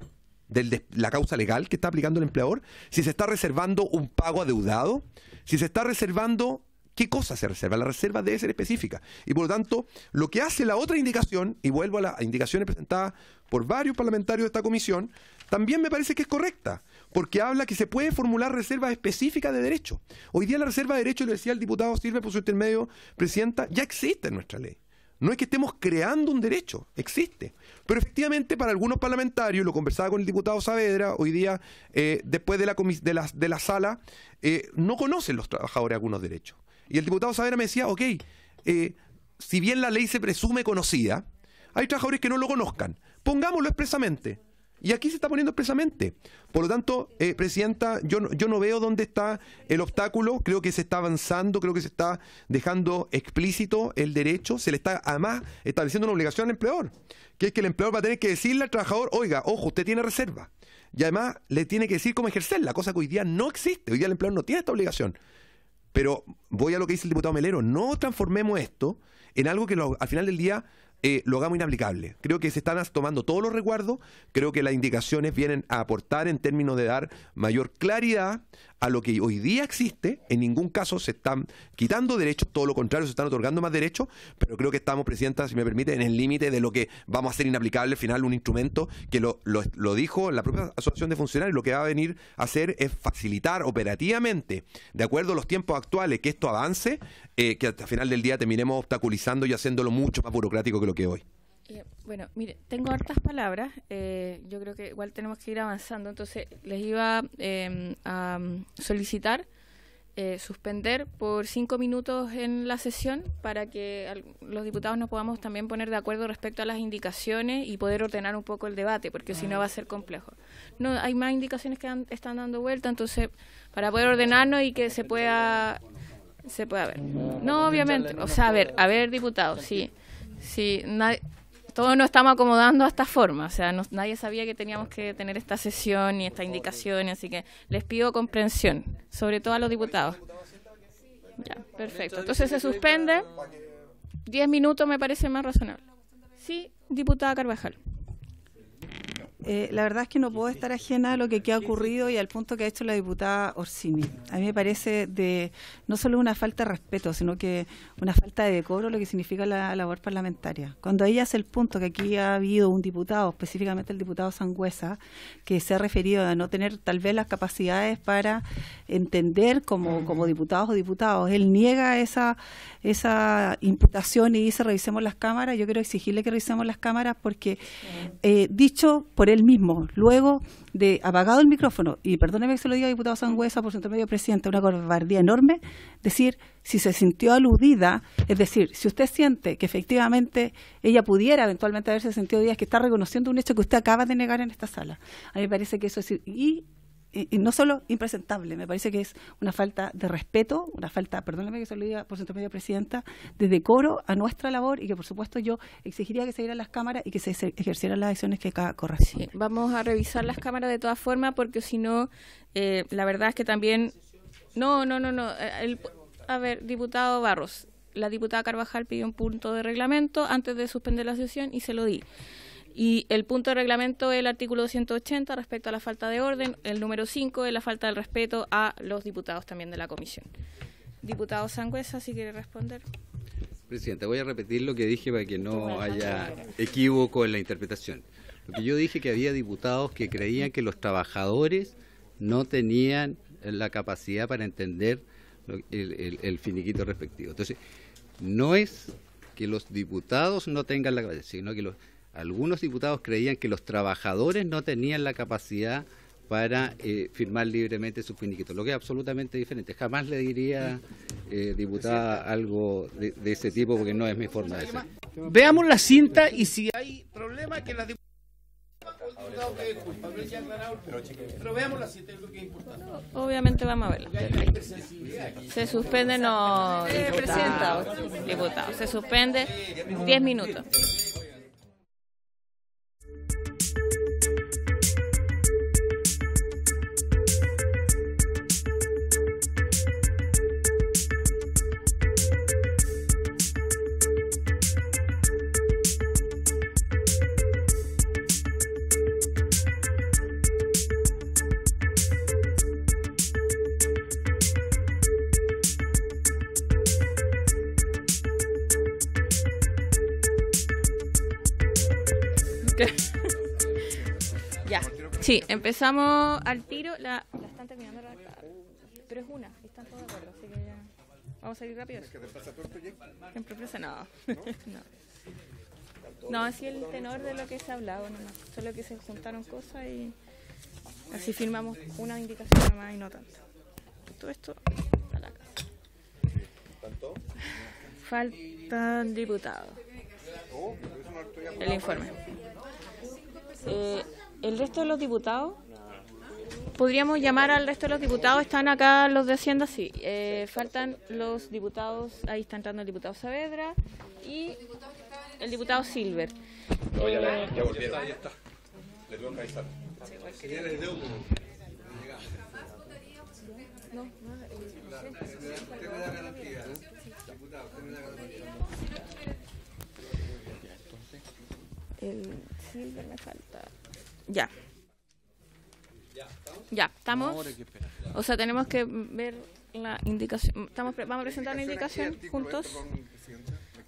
la causa legal que está aplicando el empleador, si se está reservando un pago adeudado, si se está reservando, ¿qué cosa se reserva? La reserva debe ser específica. Y por lo tanto, lo que hace la otra indicación, y vuelvo a las indicaciones presentadas por varios parlamentarios de esta comisión, también me parece que es correcta. porque habla que se puede formular reservas específicas de derecho. Hoy día la reserva de derecho, le decía el diputado Silver por su intermedio, presidenta, ya existe en nuestra ley. No es que estemos creando un derecho, existe. Pero efectivamente para algunos parlamentarios, lo conversaba con el diputado Saavedra, hoy día, después de la sala, no conocen los trabajadores algunos derechos. Y el diputado Saavedra me decía, ok, si bien la ley se presume conocida, hay trabajadores que no lo conozcan. Pongámoslo expresamente. Y aquí se está poniendo expresamente. Por lo tanto, presidenta, yo no veo dónde está el obstáculo. Creo que se está avanzando, creo que se está dejando explícito el derecho. Se le está además estableciendo una obligación al empleador, que es que el empleador va a tener que decirle al trabajador, oiga, ojo, usted tiene reserva. Y además le tiene que decir cómo ejercerla, cosa que hoy día no existe. Hoy día el empleador no tiene esta obligación. Pero voy a lo que dice el diputado Melero, no transformemos esto en algo que al final del día lo hagamos inaplicable. Creo que se están tomando todos los resguardos, creo que las indicaciones vienen a aportar en términos de dar mayor claridad a lo que hoy día existe. En ningún caso se están quitando derechos, todo lo contrario, se están otorgando más derechos, pero creo que estamos, presidenta, si me permite, en el límite de lo que vamos a hacer inaplicable al final, un instrumento que lo dijo la propia Asociación de Funcionarios, lo que va a venir a hacer es facilitar operativamente, de acuerdo a los tiempos actuales, que esto avance, que hasta el final del día terminemos obstaculizando y haciéndolo mucho más burocrático que lo que hoy. Bueno, mire, tengo hartas palabras, yo creo que igual tenemos que ir avanzando, entonces les iba a solicitar suspender por 5 minutos en la sesión para que los diputados nos podamos también poner de acuerdo respecto a las indicaciones y poder ordenar un poco el debate, porque si no va a ser complejo. No, hay más indicaciones que están dando vuelta, entonces para poder ordenarnos y que se pueda ver. No, obviamente, o sea, a ver, diputados, sí, todos nos estamos acomodando a esta forma, o sea, nadie sabía que teníamos que tener esta sesión y esta indicación, así que les pido comprensión, sobre todo a los diputados. Ya, perfecto. Entonces se suspende, 10 minutos me parece más razonable. Sí, diputada Carvajal. La verdad es que no puedo estar ajena a lo que ha ocurrido y al punto que ha hecho la diputada Orsini. A mí me parece no solo una falta de respeto, sino que una falta de decoro lo que significa la labor parlamentaria. Cuando ella hace el punto que aquí ha habido un diputado, específicamente el diputado Sangüesa, que se ha referido a no tener tal vez las capacidades para entender como diputados o diputados, él niega esa imputación y dice revisemos las cámaras. Yo quiero exigirle que revisemos las cámaras porque dicho por él mismo, luego de apagado el micrófono, y perdóneme que se lo diga, diputado Sangüesa, por su intermedio presidente, una cobardía enorme, decir si se sintió aludida, es decir, si usted siente que efectivamente ella pudiera eventualmente haberse sentido aludida, es que está reconociendo un hecho que usted acaba de negar en esta sala. A mí me parece que eso es... Y no solo impresentable, me parece que es una falta de respeto, una falta, perdóneme que se lo diga por su intermedio presidenta, de decoro a nuestra labor y que por supuesto yo exigiría que se dieran las cámaras y que se ejercieran las acciones que acá corresponden. Sí, vamos a revisar las cámaras de todas formas porque si no, la verdad es que también... No. A ver, diputado Barros, la diputada Carvajal pidió un punto de reglamento antes de suspender la sesión y se lo di. Y el punto de reglamento es el artículo 280 respecto a la falta de orden, el número 5 es la falta del respeto a los diputados también de la comisión. Diputado Sangüesa, si quiere responder. Presidenta, voy a repetir lo que dije para que no haya equívoco en la interpretación. Lo que yo dije que había diputados que creían que los trabajadores no tenían la capacidad para entender el finiquito respectivo. Entonces, no es que los diputados no tengan la capacidad, sino que algunos diputados creían que los trabajadores no tenían la capacidad para firmar libremente su finiquito, lo que es absolutamente diferente. Jamás le diría, diputada, algo de ese tipo porque no es mi forma de ser. Veamos la cinta y si hay problema que la diputada... Pero veamos la cinta, es lo que es importante. Obviamente vamos a verla. Se suspende, no, diputado. Se suspende 10 minutos. Ya. Sí, empezamos al tiro. La están terminando de redactar, pero es una, están todos de acuerdo, así que ya vamos a salir rápido. ¿Es que te pasa todo el proyecto? En propiedad no. No, así el tenor de lo que se ha hablado nomás. Solo que se juntaron cosas y así firmamos una indicación nomás y no tanto. Todo esto a la casa. Faltan diputados. El informe. El resto de los diputados, podríamos llamar al resto de los diputados, están acá los de Hacienda, sí. Faltan los diputados, ahí está entrando el diputado Saavedra y el diputado Silver. Ya volvieron. Ahí está. Le tengo que avisar. El Silver me falta. Ya. Ya, estamos. O sea, tenemos que ver la indicación. Vamos a presentar la indicación juntos.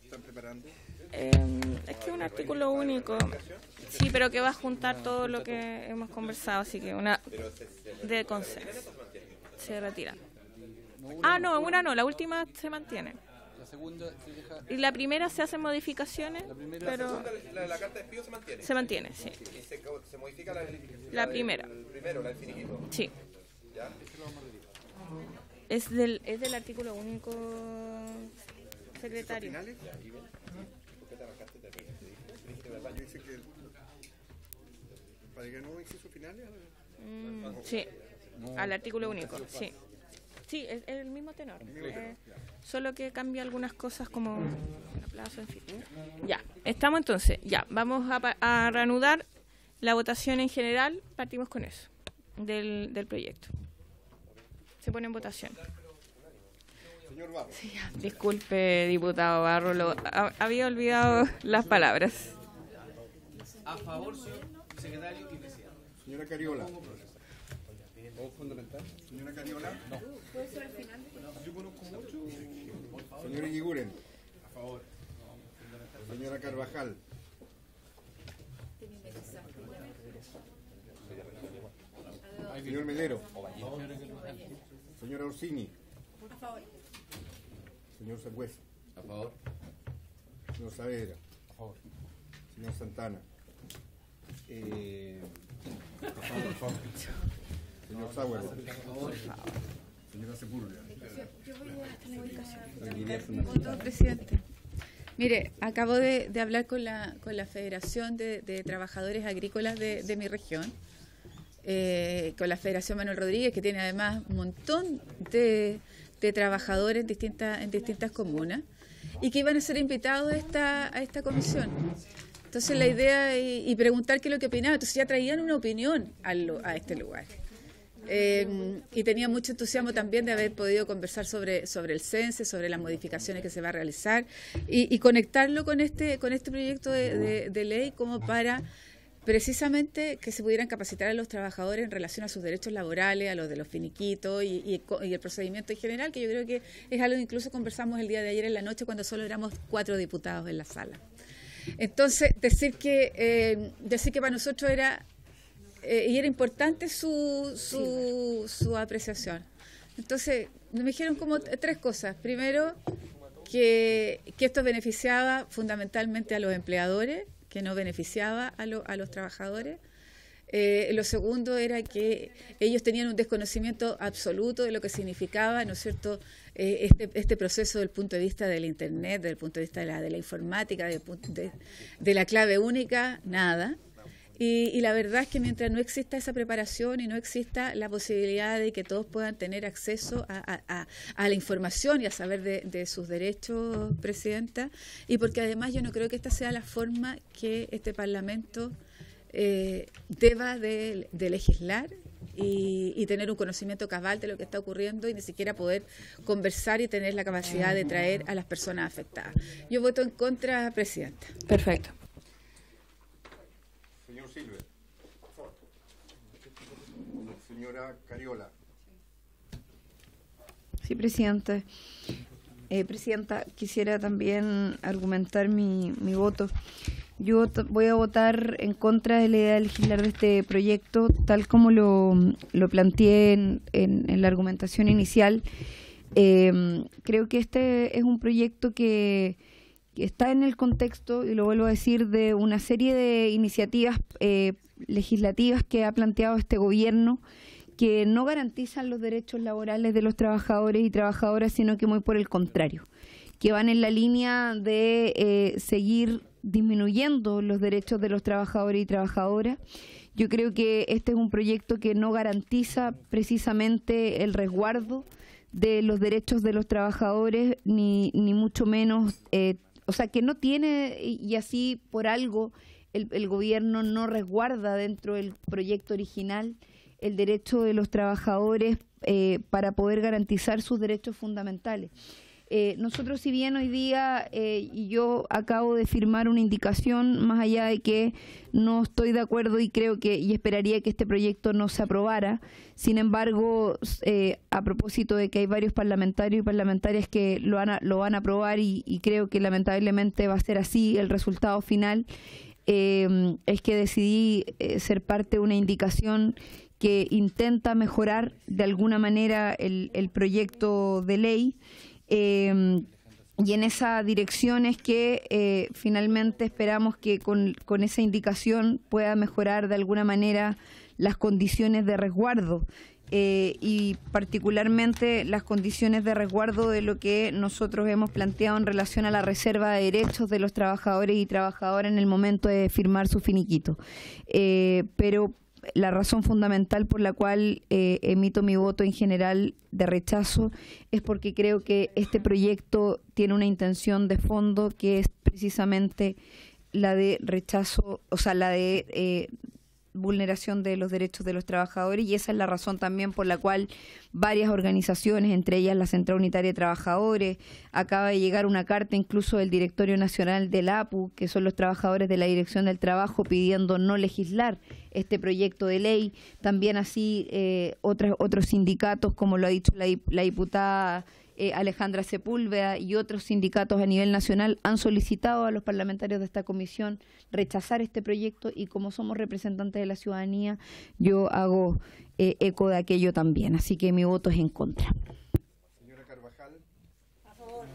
¿Están preparando? Es que es un artículo único. Sí, pero que va a juntar todo lo que hemos conversado, así que una de consenso. Se retira. Ah, no, una no, la última se mantiene. La segunda se deja... Y la primera se hacen modificaciones, pero... La carta de despido se mantiene. Se mantiene, sí. Y se modifica la primera. El primero, la del finiquito. Sí. ¿Ya? Es del artículo único, secretario. ¿Por qué te arrancaste también? Yo hice que... ¿Para que no inciso finales? Sí, al artículo único, sí. Sí, es el mismo tenor. Solo que cambia algunas cosas como aplazo, en fin. Ya, estamos entonces. Ya, vamos a reanudar la votación en general. Partimos con eso, del proyecto. Se pone en votación. Señor Barro. Sí, disculpe, diputado Barro, había olvidado las palabras. A favor, señor secretario y presidente. Señora Cariola. Fundamental. Señora Cariola. No. ¿Puede ser al final? Yo conozco mucho. Señora Iguiguren. A favor. Señora Carvajal. Señor Melero. Señora Orsini. A favor. Señor Sangüesa. A favor. Señor Saavedra. A favor. Señor Santana. A favor. Señor Sauer. Señora Sepúlveda. Otro presidente. Mire, acabo de hablar con la Federación de Trabajadores Agrícolas de mi región, con la Federación Manuel Rodríguez, que tiene además un montón de trabajadores en distintas comunas, y que iban a ser invitados a esta comisión. Entonces la idea y preguntar qué es lo que opinaban. Entonces ya traían una opinión a este lugar. Y tenía mucho entusiasmo también de haber podido conversar sobre el CENSE, sobre las modificaciones que se va a realizar y conectarlo con este proyecto de ley como para precisamente que se pudieran capacitar a los trabajadores en relación a sus derechos laborales, a los de los finiquitos y el procedimiento en general, que yo creo que es algo que incluso conversamos el día de ayer en la noche cuando solo éramos 4 diputados en la sala. Entonces, decir que para nosotros era importante su apreciación. Entonces, me dijeron como 3 cosas. Primero, que esto beneficiaba fundamentalmente a los empleadores, que no beneficiaba a los trabajadores. Lo segundo era que ellos tenían un desconocimiento absoluto de lo que significaba, ¿no es cierto?, este proceso desde el punto de vista del Internet, desde el punto de vista de la informática, de la clave única, nada. Y la verdad es que mientras no exista esa preparación y no exista la posibilidad de que todos puedan tener acceso a la información y a saber de sus derechos, Presidenta, y porque además yo no creo que esta sea la forma que este Parlamento deba de legislar y tener un conocimiento cabal de lo que está ocurriendo y ni siquiera poder conversar y tener la capacidad de traer a las personas afectadas. Yo voto en contra, Presidenta. Perfecto. Señor Silver. Señora Cariola. Sí, Presidenta. Presidenta, quisiera también argumentar mi voto. Yo voy a votar en contra de la idea de legislar de este proyecto, tal como lo planteé en la argumentación inicial. Creo que este es un proyecto que está en el contexto, y lo vuelvo a decir, de una serie de iniciativas legislativas que ha planteado este gobierno, que no garantizan los derechos laborales de los trabajadores y trabajadoras, sino que muy por el contrario, que van en la línea de seguir disminuyendo los derechos de los trabajadores y trabajadoras. Yo creo que este es un proyecto que no garantiza precisamente el resguardo de los derechos de los trabajadores, ni mucho menos, o sea, que no tiene, y así por algo el gobierno no resguarda dentro del proyecto original el derecho de los trabajadores para poder garantizar sus derechos fundamentales. Nosotros, si bien hoy día, y yo acabo de firmar una indicación, más allá de que no estoy de acuerdo y creo que, y esperaría que este proyecto no se aprobara, sin embargo, a propósito de que hay varios parlamentarios y parlamentarias que lo van a aprobar, y creo que lamentablemente va a ser así el resultado final, es que decidí ser parte de una indicación que intenta mejorar de alguna manera el proyecto de ley, y en esa dirección es que finalmente esperamos que con esa indicación pueda mejorar de alguna manera las condiciones de resguardo, y particularmente las condiciones de resguardo de lo que nosotros hemos planteado en relación a la reserva de derechos de los trabajadores y trabajadoras en el momento de firmar su finiquito. Pero la razón fundamental por la cual emito mi voto en general de rechazo es porque creo que este proyecto tiene una intención de fondo que es precisamente la de rechazo, o sea, la de vulneración de los derechos de los trabajadores, y esa es la razón también por la cual varias organizaciones, entre ellas la Central Unitaria de Trabajadores, acaba de llegar una carta incluso del Directorio Nacional del APU, que son los trabajadores de la Dirección del Trabajo, pidiendo no legislar este proyecto de ley. También así otros sindicatos, como lo ha dicho la diputada Alejandra Sepúlveda, y otros sindicatos a nivel nacional han solicitado a los parlamentarios de esta comisión rechazar este proyecto, y como somos representantes de la ciudadanía, yo hago eco de aquello también. Así que mi voto es en contra. Señora Carvajal. A favor.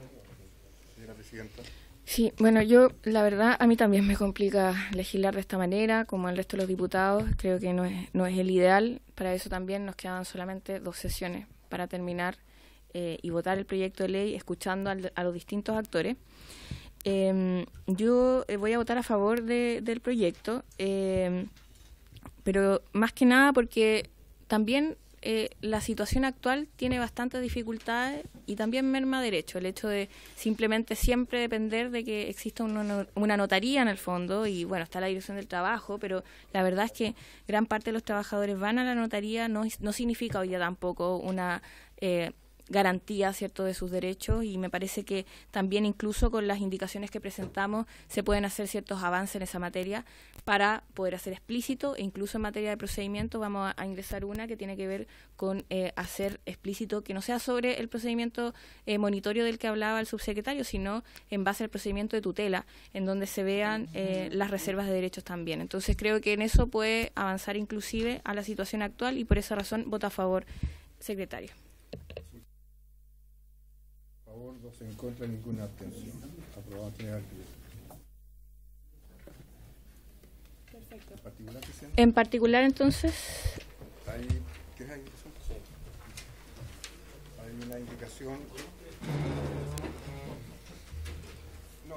Señora Presidenta. Sí, bueno, yo, la verdad, a mí también me complica legislar de esta manera, como el resto de los diputados. Creo que no es el ideal. Para eso también nos quedan solamente 2 sesiones para terminar y votar el proyecto de ley, escuchando a los distintos actores. Yo voy a votar a favor del proyecto, pero más que nada porque también la situación actual tiene bastantes dificultades y también merma derecho. El hecho de simplemente siempre depender de que exista una notaría en el fondo, y bueno, está la Dirección del Trabajo, pero la verdad es que gran parte de los trabajadores van a la notaría, no significa hoy día tampoco una garantía, ¿cierto?, de sus derechos, y me parece que también incluso con las indicaciones que presentamos se pueden hacer ciertos avances en esa materia para poder hacer explícito, e incluso en materia de procedimiento vamos a ingresar una que tiene que ver con hacer explícito que no sea sobre el procedimiento monitorio del que hablaba el subsecretario, sino en base al procedimiento de tutela, en donde se vean las reservas de derechos también. Entonces creo que en eso puede avanzar inclusive a la situación actual, y por esa razón voto a favor, secretario. A favor, 2 en contra, ninguna abstención. Aprobado general. Perfecto. ¿En particular, Presidenta? En particular, entonces... ¿Qué es la indicación? Hay una indicación... No.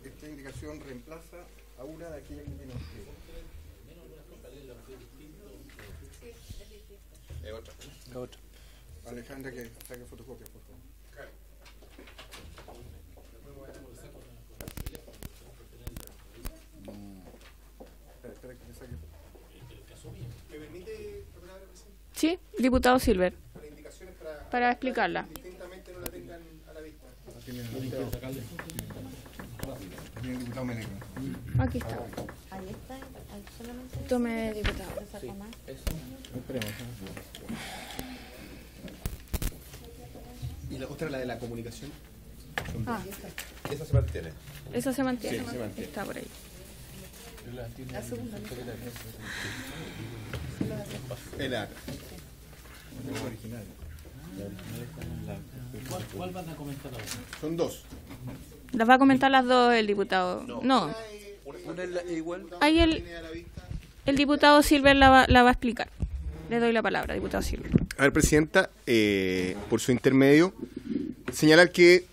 Esta indicación reemplaza a una de aquellas que tiene usted. Es otra. Alejandra, que saque fotocopia, por favor. Espera que me saque. ¿Me permite hablar, presidente? Sí, diputado Silver. Las indicaciones para explicarla. Distintamente no la tengan a la vista. Tiene el diputado Meneco. Aquí está. Ahí está, solamente. Tome, diputado. Sí, eso. Esperemos. Y la otra, la de la comunicación. Ah. Esa se mantiene. Esa se mantiene. Sí, se mantiene. Está por ahí. La segunda. El A. ¿Cuál van a comentar ahora? Son dos. Las va a comentar las dos el diputado. No. Ahí el diputado Silver la va a explicar. Le doy la palabra, diputado Silver. A ver, Presidenta, por su intermedio, señalar que,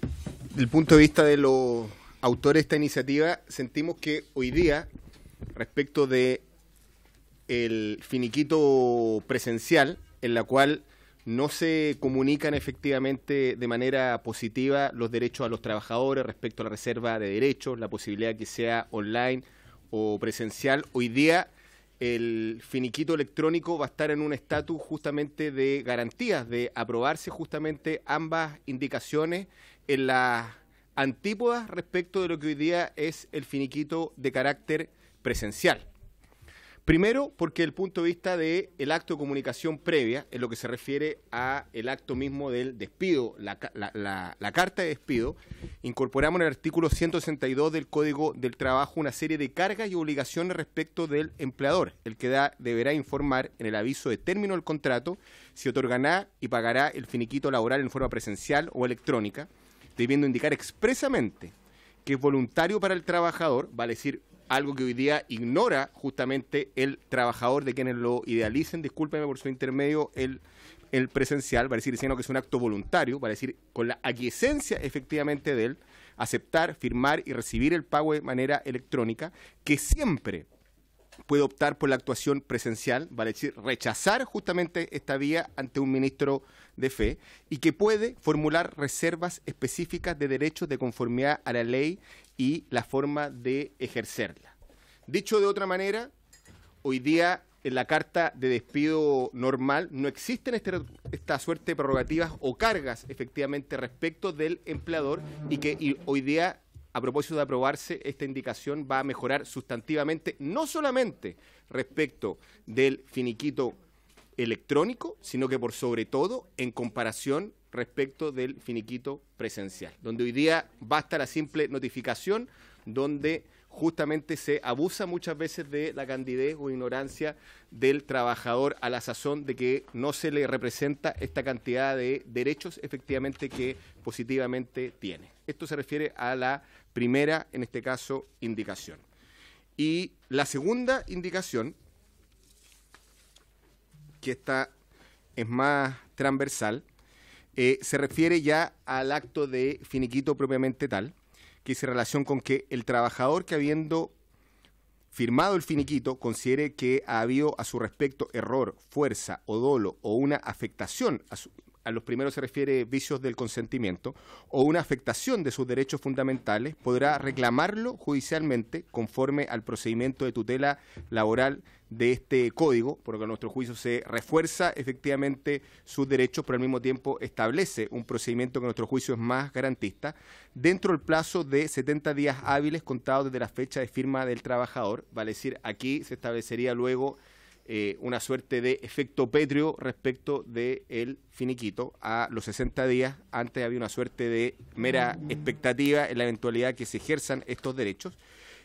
desde el punto de vista de los autores de esta iniciativa, sentimos que hoy día, respecto de el finiquito presencial, en la cual no se comunican efectivamente de manera positiva los derechos a los trabajadores respecto a la reserva de derechos, la posibilidad de que sea online o presencial, hoy día el finiquito electrónico va a estar en un estatus justamente de garantías, de aprobarse justamente ambas indicaciones en las antípodas respecto de lo que hoy día es el finiquito de carácter presencial. Primero, porque desde el punto de vista del acto de comunicación previa, en lo que se refiere a el acto mismo del despido, la carta de despido, incorporamos en el artículo 162 del Código del Trabajo una serie de cargas y obligaciones respecto del empleador, el que deberá informar en el aviso de término del contrato si otorgará y pagará el finiquito laboral en forma presencial o electrónica, debiendo indicar expresamente que es voluntario para el trabajador, vale decir, algo que hoy día ignora justamente el trabajador de quienes lo idealicen, discúlpeme por su intermedio, el presencial, va a decir diciendo que es un acto voluntario, va a decir con la aquiescencia efectivamente de él, aceptar, firmar y recibir el pago de manera electrónica, que siempre puede optar por la actuación presencial, vale decir rechazar justamente esta vía ante un ministro de fe, y que puede formular reservas específicas de derechos de conformidad a la ley y la forma de ejercerla. Dicho de otra manera, hoy día en la carta de despido normal no existen esta suerte de prerrogativas o cargas efectivamente respecto del empleador, y que hoy día, a propósito de aprobarse, esta indicación va a mejorar sustantivamente, no solamente respecto del finiquito electrónico, sino que por sobre todo en comparación respecto del finiquito presencial, donde hoy día basta la simple notificación, donde justamente se abusa muchas veces de la candidez o ignorancia del trabajador a la sazón de que no se le representa esta cantidad de derechos efectivamente que positivamente tiene. Esto se refiere a la primera, en este caso, indicación. Y la segunda indicación, que esta es más transversal, se refiere ya al acto de finiquito propiamente tal, que hace relación con que el trabajador que habiendo firmado el finiquito considere que ha habido a su respecto error, fuerza o dolo o una afectación, a los primeros se refiere vicios del consentimiento, o una afectación de sus derechos fundamentales, podrá reclamarlo judicialmente conforme al procedimiento de tutela laboral de este código, porque a nuestro juicio se refuerza efectivamente sus derechos, pero al mismo tiempo establece un procedimiento que a nuestro juicio es más garantista, dentro del plazo de 70 días hábiles contados desde la fecha de firma del trabajador, vale decir, aquí se establecería luego una suerte de efecto pétreo respecto del finiquito. A los 60 días antes había una suerte de mera expectativa en la eventualidad que se ejerzan estos derechos.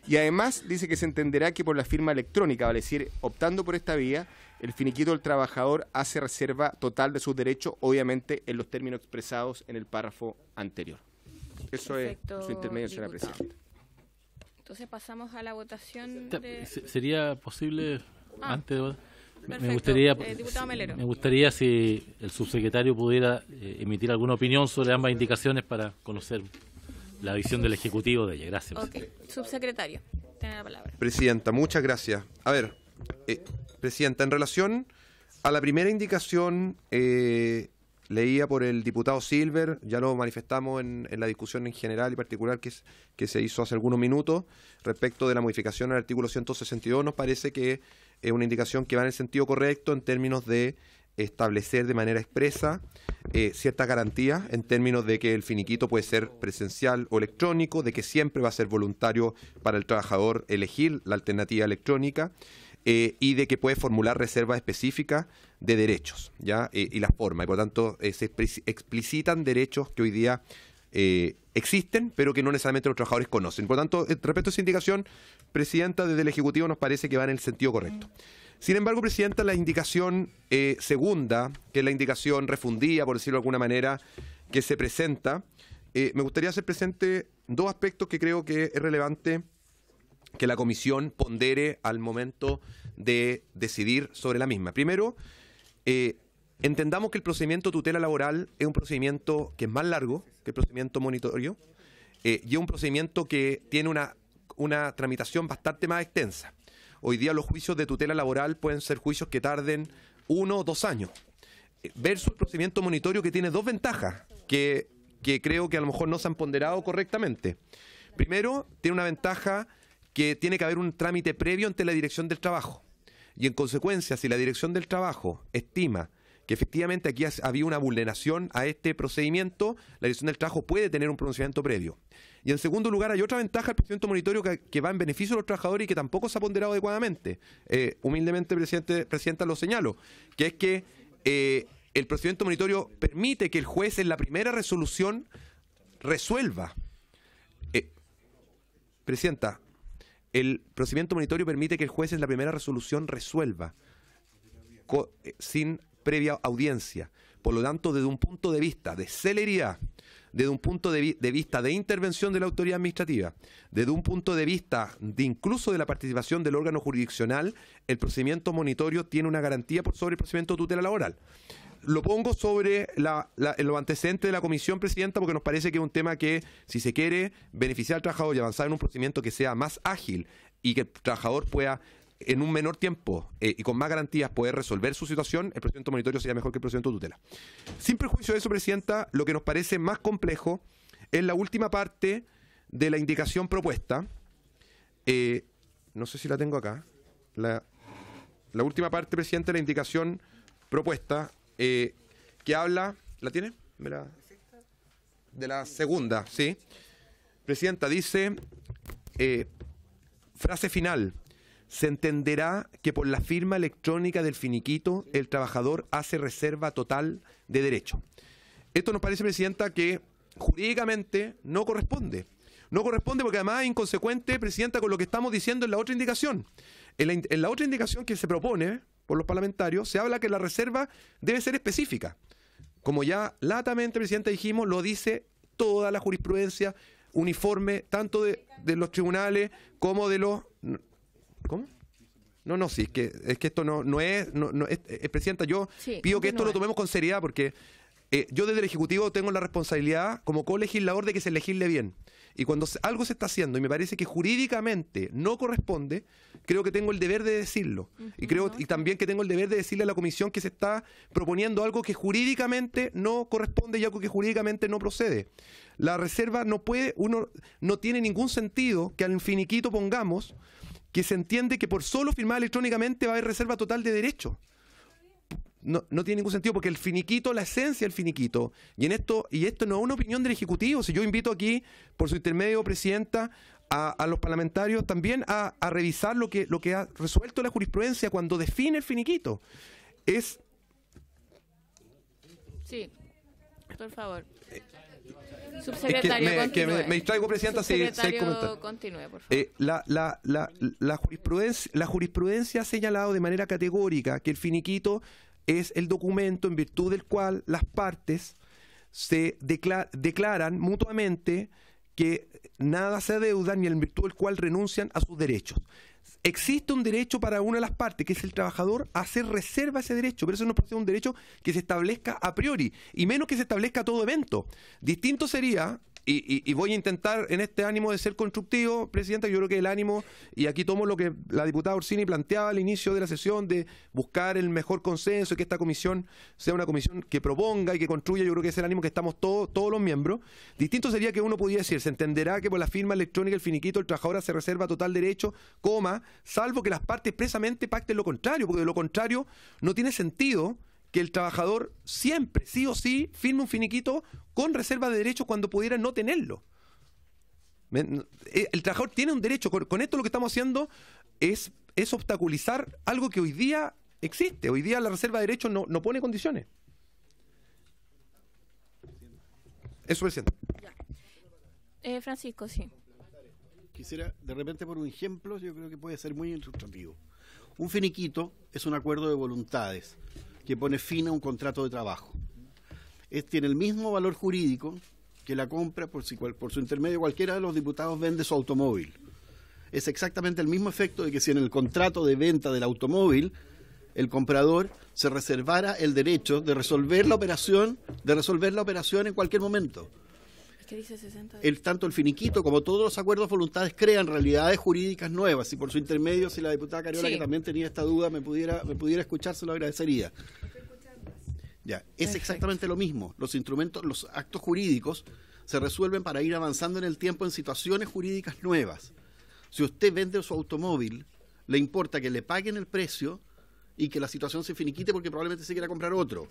Y además dice que se entenderá que por la firma electrónica, vale decir, optando por esta vía, el finiquito del trabajador hace reserva total de sus derechos, obviamente en los términos expresados en el párrafo anterior. Eso perfecto, es su intermedio, señora Presidenta. Entonces pasamos a la votación. ¿Sería posible... Antes me gustaría si el subsecretario pudiera emitir alguna opinión sobre ambas indicaciones para conocer la visión del Ejecutivo de ella. Gracias. Okay. Subsecretario, tiene la palabra. Presidenta, muchas gracias. A ver, Presidenta, en relación a la primera indicación leía por el diputado Silver, ya lo manifestamos en la discusión en general y particular que se hizo hace algunos minutos respecto de la modificación al artículo 162, nos parece que es una indicación que va en el sentido correcto en términos de establecer de manera expresa ciertas garantías en términos de que el finiquito puede ser presencial o electrónico, de que siempre va a ser voluntario para el trabajador elegir la alternativa electrónica y de que puede formular reservas específicas de derechos, ¿ya? Y la forma, y por tanto se explicitan derechos que hoy día existen, pero que no necesariamente los trabajadores conocen. Por lo tanto, respecto a esa indicación, Presidenta, desde el Ejecutivo nos parece que va en el sentido correcto. Sin embargo, Presidenta, la indicación segunda, que es la indicación refundida, por decirlo de alguna manera, que se presenta, me gustaría hacer presente dos aspectos que creo que es relevante que la Comisión pondere al momento de decidir sobre la misma. Primero, entendamos que el procedimiento de tutela laboral es un procedimiento que es más largo que el procedimiento monitorio y es un procedimiento que tiene una tramitación bastante más extensa. Hoy día los juicios de tutela laboral pueden ser juicios que tarden 1 o 2 años, versus el procedimiento monitorio, que tiene dos ventajas que creo que a lo mejor no se han ponderado correctamente. Primero, tiene una ventaja que tiene que haber un trámite previo ante la Dirección del Trabajo. Y en consecuencia, si la Dirección del Trabajo estima que efectivamente aquí había una vulneración a este procedimiento, la Dirección del Trabajo puede tener un pronunciamiento previo. Y en segundo lugar, hay otra ventaja del procedimiento monitorio que va en beneficio de los trabajadores y que tampoco se ha ponderado adecuadamente. Humildemente, Presidenta, lo señalo, que es que el procedimiento monitorio permite que el juez en la primera resolución resuelva. Presidenta, el procedimiento monitorio permite que el juez en la primera resolución resuelva sin previa audiencia. Por lo tanto, desde un punto de vista de celeridad, desde un punto de vista de intervención de la autoridad administrativa, desde un punto de vista de incluso de la participación del órgano jurisdiccional, el procedimiento monitorio tiene una garantía por sobre el procedimiento de tutela laboral. Lo pongo sobre los antecedentes de la Comisión, Presidenta, porque nos parece que es un tema que, si se quiere beneficiar al trabajador y avanzar en un procedimiento que sea más ágil y que el trabajador pueda, en un menor tiempo y con más garantías, poder resolver su situación, el procedimiento monitorio sería mejor que el procedimiento de tutela. Sin perjuicio de eso, Presidenta, lo que nos parece más complejo es la última parte de la indicación propuesta. No sé si la tengo acá. La última parte, Presidenta, de la indicación propuesta, que habla, ¿la tiene? De la segunda, ¿sí? Presidenta, dice, frase final, se entenderá que por la firma electrónica del finiquito el trabajador hace reserva total de derecho. Esto nos parece, Presidenta, que jurídicamente no corresponde. No corresponde porque además es inconsecuente, Presidenta, con lo que estamos diciendo en la otra indicación. En la otra indicación que se propone por los parlamentarios, se habla que la reserva debe ser específica. Como ya latamente, Presidenta, dijimos, lo dice toda la jurisprudencia uniforme, tanto de los tribunales como de los... ¿Cómo? No, sí, es que esto no es... Presidenta, yo pido que esto lo tomemos con seriedad porque yo desde el Ejecutivo tengo la responsabilidad como colegislador de que se legisle bien. Y cuando algo se está haciendo y me parece que jurídicamente no corresponde, creo que tengo el deber de decirlo. Y también que tengo el deber de decirle a la Comisión que se está proponiendo algo que jurídicamente no corresponde y algo que jurídicamente no procede. La reserva no tiene ningún sentido que al finiquito pongamos que se entiende que por solo firmar electrónicamente va a haber reserva total de derecho. No tiene ningún sentido porque el finiquito, la esencia del finiquito, y esto no es una opinión del Ejecutivo. Si yo invito aquí, por su intermedio, Presidenta, a los parlamentarios también a revisar lo que ha resuelto la jurisprudencia cuando define el finiquito. Sí, por favor. Subsecretario, es que me distraigo, Presidenta, si hay comentarios. Continúe, por favor. La jurisprudencia ha señalado de manera categórica que el finiquito es el documento en virtud del cual las partes se declaran mutuamente que nada se adeudan y en virtud del cual renuncian a sus derechos. Existe un derecho para una de las partes, que es el trabajador, a hacer reserva a ese derecho, pero eso no puede ser un derecho que se establezca a priori, y menos que se establezca a todo evento. Distinto sería, y voy a intentar en este ánimo de ser constructivo, Presidenta, yo creo que el ánimo, y aquí tomo lo que la diputada Orsini planteaba al inicio de la sesión, de buscar el mejor consenso y que esta comisión sea una comisión que proponga y que construya, yo creo que es el ánimo que estamos todos los miembros. Distinto sería que uno pudiera decir, se entenderá que por la firma electrónica del finiquito el trabajador se reserva total derecho, salvo que las partes expresamente pacten lo contrario, porque de lo contrario no tiene sentido que el trabajador siempre, sí o sí, firme un finiquito con reserva de derechos cuando pudiera no tenerlo. El trabajador tiene un derecho. Con esto lo que estamos haciendo es obstaculizar algo que hoy día existe. Hoy día la reserva de derechos no pone condiciones. Eso, Presidente. Francisco, sí. Quisiera, de repente, por un ejemplo, yo creo que puede ser muy ilustrativo. Un finiquito es un acuerdo de voluntades que pone fin a un contrato de trabajo. Tiene el mismo valor jurídico que la compra, por su intermedio cualquiera de los diputados vende su automóvil. Es exactamente el mismo efecto de que si en el contrato de venta del automóvil el comprador se reservara el derecho de resolver la operación en cualquier momento. ¿Qué dice 60? Tanto el finiquito como todos los acuerdos voluntades crean realidades jurídicas nuevas, y por su intermedio, si la diputada Cariola, que también tenía esta duda, me pudiera escuchar, se lo agradecería. Ya, es exactamente lo mismo. Los instrumentos, los actos jurídicos se resuelven para ir avanzando en el tiempo en situaciones jurídicas nuevas. Si usted vende su automóvil, le importa que le paguen el precio y que la situación se finiquite porque probablemente se quiera comprar otro.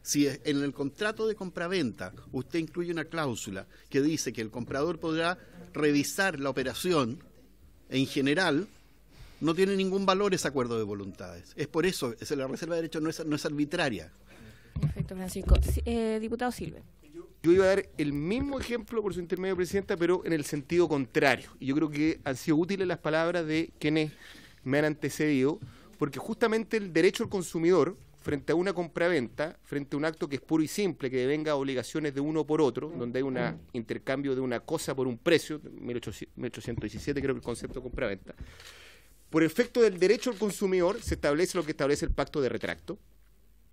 Si en el contrato de compraventa usted incluye una cláusula que dice que el comprador podrá revisar la operación, en general, no tiene ningún valor ese acuerdo de voluntades. Es por eso, la reserva de derechos no es arbitraria. Perfecto, Francisco. Diputado Silver. Yo iba a dar el mismo ejemplo por su intermedio, Presidenta, pero en el sentido contrario. Y yo creo que han sido útiles las palabras de quienes me han antecedido, porque justamente el derecho al consumidor, frente a una compraventa, frente a un acto que es puro y simple, que devenga obligaciones de uno por otro, donde hay un intercambio de una cosa por un precio, 1817 creo que el concepto de compraventa, por efecto del derecho al consumidor se establece lo que establece el pacto de retracto,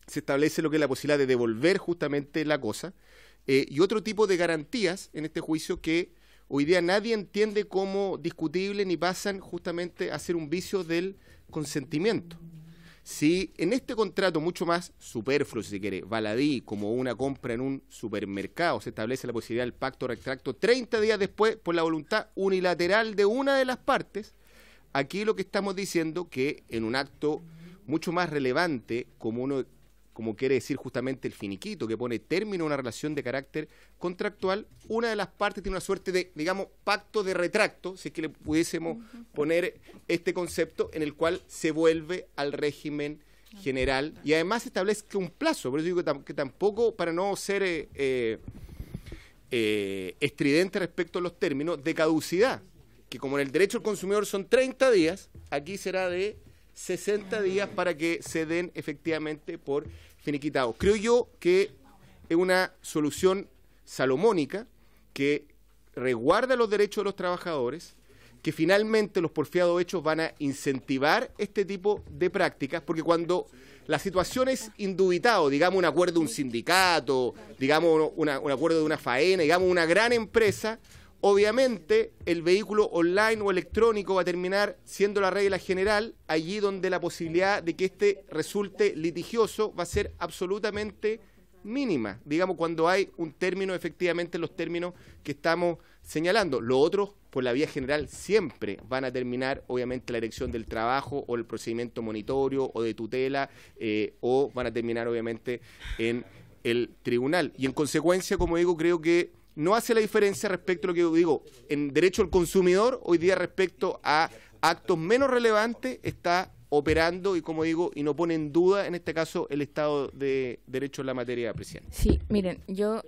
se establece lo que es la posibilidad de devolver justamente la cosa, y otro tipo de garantías en este juicio que hoy día nadie entiende como discutible ni pasan justamente a ser un vicio del consentimiento. Si en este contrato mucho más superfluo, si se quiere, baladí, como una compra en un supermercado, se establece la posibilidad del pacto retracto 30 días después por la voluntad unilateral de una de las partes, aquí lo que estamos diciendo que en un acto mucho más relevante, como quiere decir justamente el finiquito, que pone término a una relación de carácter contractual, una de las partes tiene una suerte de, digamos, pacto de retracto, si es que le pudiésemos poner este concepto, en el cual se vuelve al régimen general y además se establece un plazo. Por eso digo que tampoco, para no ser estridente respecto a los términos, de caducidad, que como en el derecho al consumidor son 30 días, aquí será de 60 días para que se den efectivamente por finiquitados. Creo yo que es una solución salomónica que resguarda los derechos de los trabajadores, que finalmente los porfiados hechos van a incentivar este tipo de prácticas, porque cuando la situación es indubitado, digamos un acuerdo de un sindicato, digamos un acuerdo de una faena, digamos una gran empresa, obviamente el vehículo online o electrónico va a terminar siendo la regla general, allí donde la posibilidad de que este resulte litigioso va a ser absolutamente mínima, digamos cuando hay un término efectivamente en los términos que estamos señalando. Los otros, por la vía general, siempre van a terminar obviamente la elección del trabajo o el procedimiento monitorio o de tutela o van a terminar obviamente en el tribunal. Y en consecuencia, como digo, creo que no hace la diferencia respecto a lo que digo, en derecho al consumidor, hoy día respecto a actos menos relevantes, está operando y, como digo, y no pone en duda, en este caso, el Estado de Derecho en la materia, Presidente. Sí, miren, yo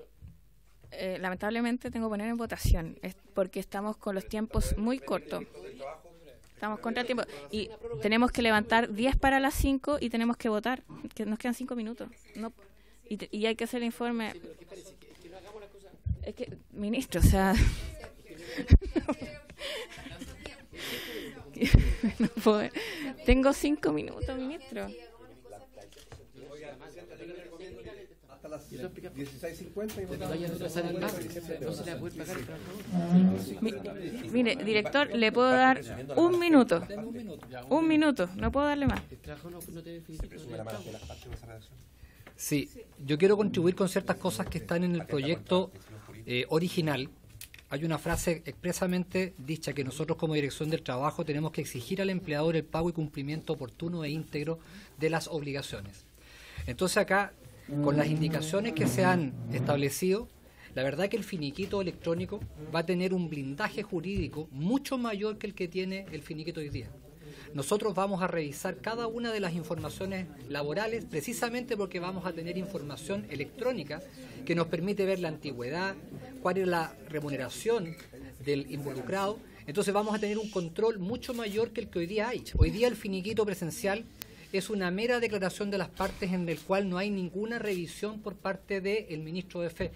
lamentablemente tengo que poner en votación, porque estamos con los tiempos muy cortos. Estamos contra el tiempo. Y tenemos que levantar 10 para las 5 y tenemos que votar, que nos quedan 5 minutos. No, y hay que hacer el informe. Es que, ministro, o sea... no puedo. Tengo 5 minutos, ministro. Hasta las 16:50 y Mire, director, le puedo dar un minuto. Un minuto, no puedo darle más. Sí, yo quiero contribuir con ciertas cosas que están en el proyecto original. Hay una frase expresamente dicha que nosotros como Dirección del Trabajo tenemos que exigir al empleador el pago y cumplimiento oportuno e íntegro de las obligaciones. Entonces acá, con las indicaciones que se han establecido, la verdad que el finiquito electrónico va a tener un blindaje jurídico mucho mayor que el que tiene el finiquito hoy día. Nosotros vamos a revisar cada una de las informaciones laborales precisamente porque vamos a tener información electrónica que nos permite ver la antigüedad, cuál es la remuneración del involucrado. Entonces vamos a tener un control mucho mayor que el que hoy día hay. Hoy día el finiquito presencial es una mera declaración de las partes en el cual no hay ninguna revisión por parte del ministro de Fe.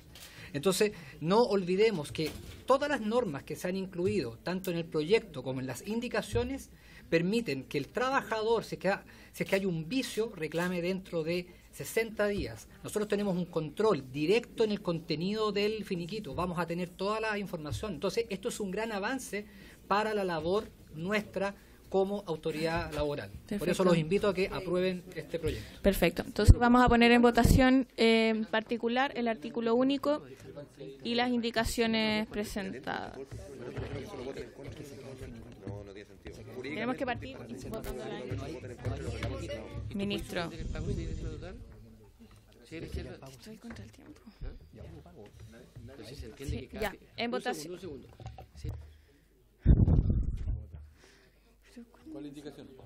Entonces, no olvidemos que todas las normas que se han incluido, tanto en el proyecto como en las indicaciones, permiten que el trabajador, si es que hay un vicio, reclame dentro de 60 días. Nosotros tenemos un control directo en el contenido del finiquito, vamos a tener toda la información. Entonces, esto es un gran avance para la labor nuestra como autoridad laboral. Perfecto. Por eso los invito a que aprueben este proyecto. Perfecto. Entonces vamos a poner en votación en particular el artículo único y las indicaciones presentadas. Tenemos que partir votando la ministro. Estoy contra el tiempo. Sí, ya, en votación. ¿Cuál indicación? Voy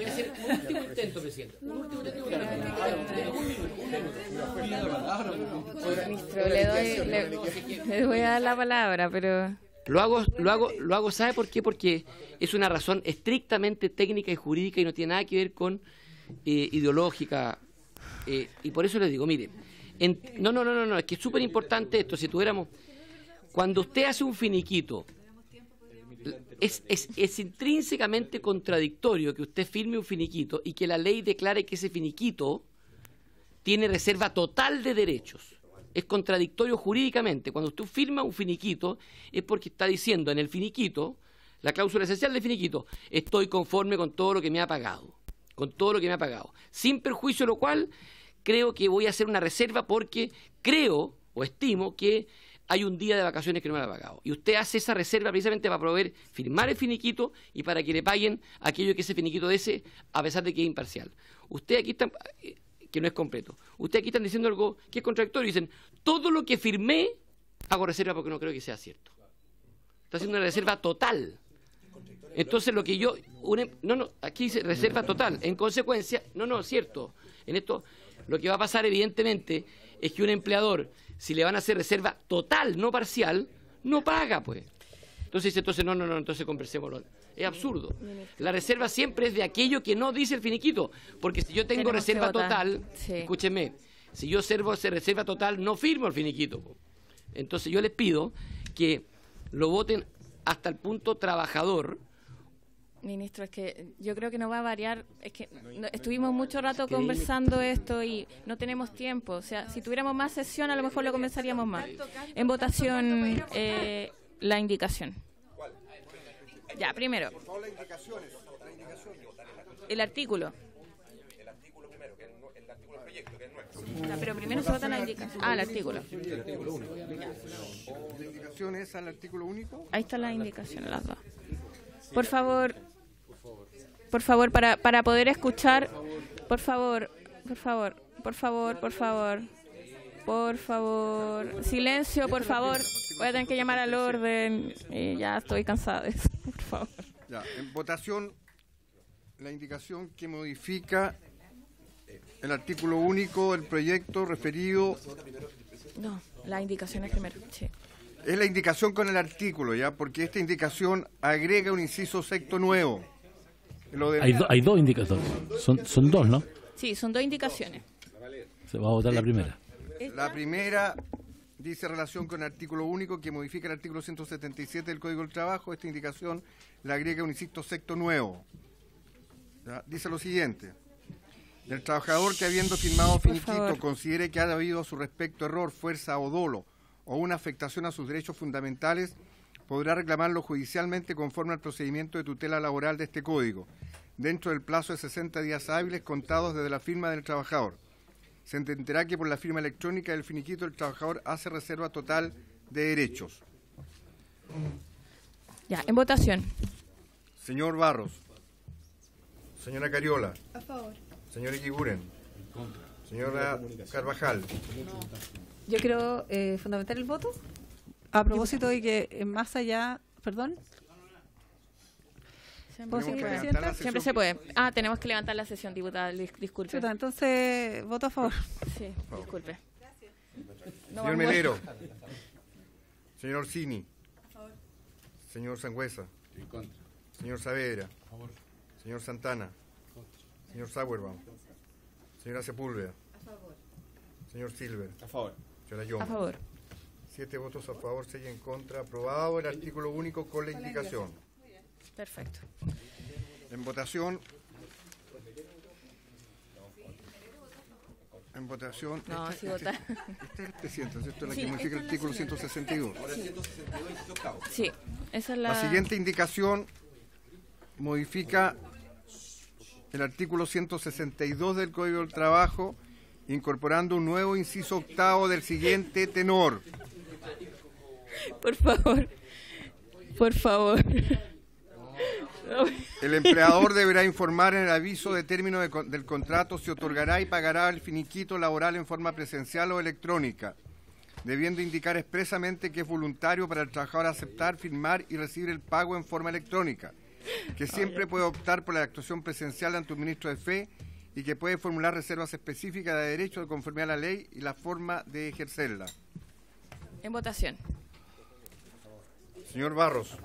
a hacer un último intento, presidente. Un último intento. Ministro, le voy a dar la palabra, pero... Lo hago, ¿sabe por qué? Porque es una razón estrictamente técnica y jurídica y no tiene nada que ver con ideológica. Y por eso les digo, mire, no, es que es súper importante esto. Si tuviéramos, cuando usted hace un finiquito, es intrínsecamente contradictorio que usted firme un finiquito y que la ley declare que ese finiquito tiene reserva total de derechos. Es contradictorio jurídicamente. Cuando usted firma un finiquito es porque está diciendo en el finiquito, la cláusula esencial del finiquito, estoy conforme con todo lo que me ha pagado. Con todo lo que me ha pagado. Sin perjuicio de lo cual, creo que voy a hacer una reserva porque creo o estimo que hay un día de vacaciones que no me lo ha pagado. Y usted hace esa reserva precisamente para poder firmar el finiquito y para que le paguen aquello que ese finiquito dese, a pesar de que es imparcial. Usted aquí está, que no es completo. Usted aquí están diciendo algo que es contradictorio. Dicen, todo lo que firmé, hago reserva porque no creo que sea cierto. Está haciendo una reserva total. Entonces lo que yo... aquí dice reserva total. En consecuencia, cierto. En esto, lo que va a pasar evidentemente es que un empleador, si le van a hacer reserva total, no parcial, no paga, pues. Entonces dice, entonces conversémoslo. Es absurdo. La reserva siempre es de aquello que no dice el finiquito. Porque si yo tengo reserva total, escúchenme, si yo hacer reserva total, no firmo el finiquito. Po. Entonces yo les pido que lo voten hasta el punto trabajador. Ministro, es que yo creo que no va a variar. Es que estuvimos mucho rato conversando esto y no tenemos tiempo. O sea, si tuviéramos más sesión, a lo mejor lo comenzaríamos más. En votación, la indicación. Ya, primero. El artículo. El artículo primero, que es el artículo del proyecto, que es nuestro. Pero primero se vota la indicación. El artículo. ¿La indicación es al artículo único? Ahí está la indicación, las dos. Por favor, para poder escuchar, por favor, silencio, por favor, voy a tener que llamar al orden, ya estoy cansada de eso, por favor. Ya, en votación, la indicación que modifica el artículo único del proyecto referido... No, la indicación es primero, sí. Es la indicación con el artículo, ¿ya? Porque esta indicación agrega un inciso sexto nuevo. Hay dos indicaciones. Son dos, ¿no? Sí, son dos indicaciones. Se va a votar la primera. La primera dice relación con el artículo único que modifica el artículo 177 del Código del Trabajo. Esta indicación le agrega un inciso sexto nuevo. ¿Ya? Dice lo siguiente. El trabajador que habiendo firmado finiquito considere que ha habido a su respecto error, fuerza o dolo o una afectación a sus derechos fundamentales, podrá reclamarlo judicialmente conforme al procedimiento de tutela laboral de este Código, dentro del plazo de 60 días hábiles contados desde la firma del trabajador. Se entenderá que por la firma electrónica del finiquito el trabajador hace reserva total de derechos. Ya, en votación. Señor Barros. Señora Cariola. A favor. Señor Eguiguren. Señora Carvajal. Yo quiero fundamentar el voto a propósito de que más allá, perdón. Siempre se que puede. levantar la Siempre se puede. Ah, tenemos que levantar la sesión, diputada. Disculpe. Chuta, entonces, voto a favor. Sí, disculpe. No, Señor vamos. Melero. Señor Orsini. Señor Sangüesa. Señor Saavedra. Señor Santana. Señor Sauerbaum. Señora Sepúlveda. Señor Silver. A favor. Señora Yoma. A favor. 7 votos a favor, 6 en contra. Aprobado el artículo único con la indicación. Perfecto. En votación. En votación. No, sí vota. Este es el presidente, ¿cierto? La Sí, que modifica el esta es la artículo señora. 162. Sí, esa es la... La siguiente indicación modifica el artículo 162 del Código del Trabajo, incorporando un nuevo inciso octavo del siguiente tenor. Por favor. Por favor. El empleador deberá informar en el aviso de término del contrato si otorgará y pagará el finiquito laboral en forma presencial o electrónica, debiendo indicar expresamente que es voluntario para el trabajador aceptar, firmar y recibir el pago en forma electrónica, que siempre puede optar por la actuación presencial ante un ministro de fe y que puede formular reservas específicas de derecho de conformidad a la ley y la forma de ejercerla. En votación. Señor Barros.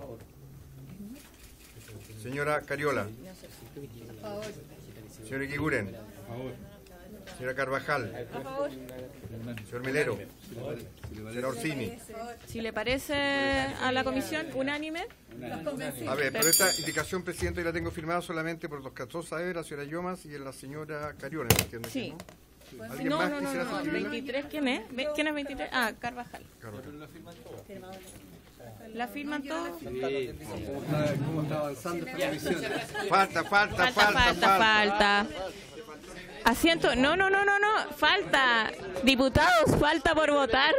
Señora Cariola. Señor Eguiguren. Señora Carvajal. Señor Melero. Señora Orsini. Si le parece a la comisión, unánime. A ver, pero esta indicación, presidente, la tengo firmada solamente por los Castro Saavedra, la señora Yomas y la señora Cariola, ¿entiende? Sí. ¿No? ¿Alguien No, más no, no, quisiera no. suscribirla? 23, ¿quién es? ¿Quién es 23? Ah, Carvajal. ¿La firman todos? ¿Cómo está avanzando esta comisión? Falta. Asiento. No. Falta. Diputados, falta por votar.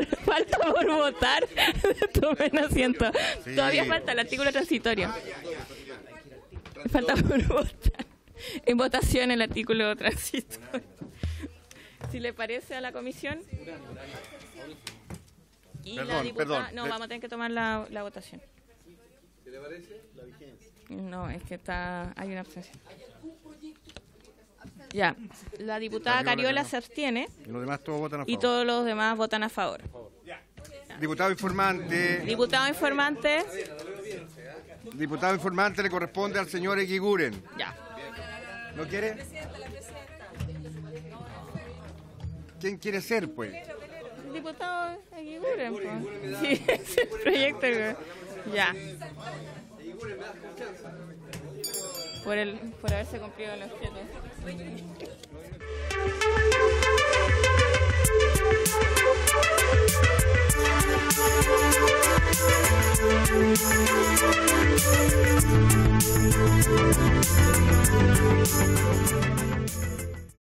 Tomen asiento. Sí. Todavía falta el artículo transitorio. Falta por votar. En votación el artículo transitorio. Si le parece a la comisión. Y la diputada. No, vamos a tener que tomar la votación. ¿Qué le parece? La vigencia. No, es que hay una abstención. Ya, la diputada Cariola se abstiene Y los demás todos votan a y favor. todos los demás votan a favor. Diputado informante. Diputado informante. Diputado informante le corresponde al señor Eguiguren. Ya. ¿No quiere? ¿Quién quiere ser, pues? Diputado Eguiguren, pues. Sí, es el proyecto. Ya. Por haberse cumplido los 7.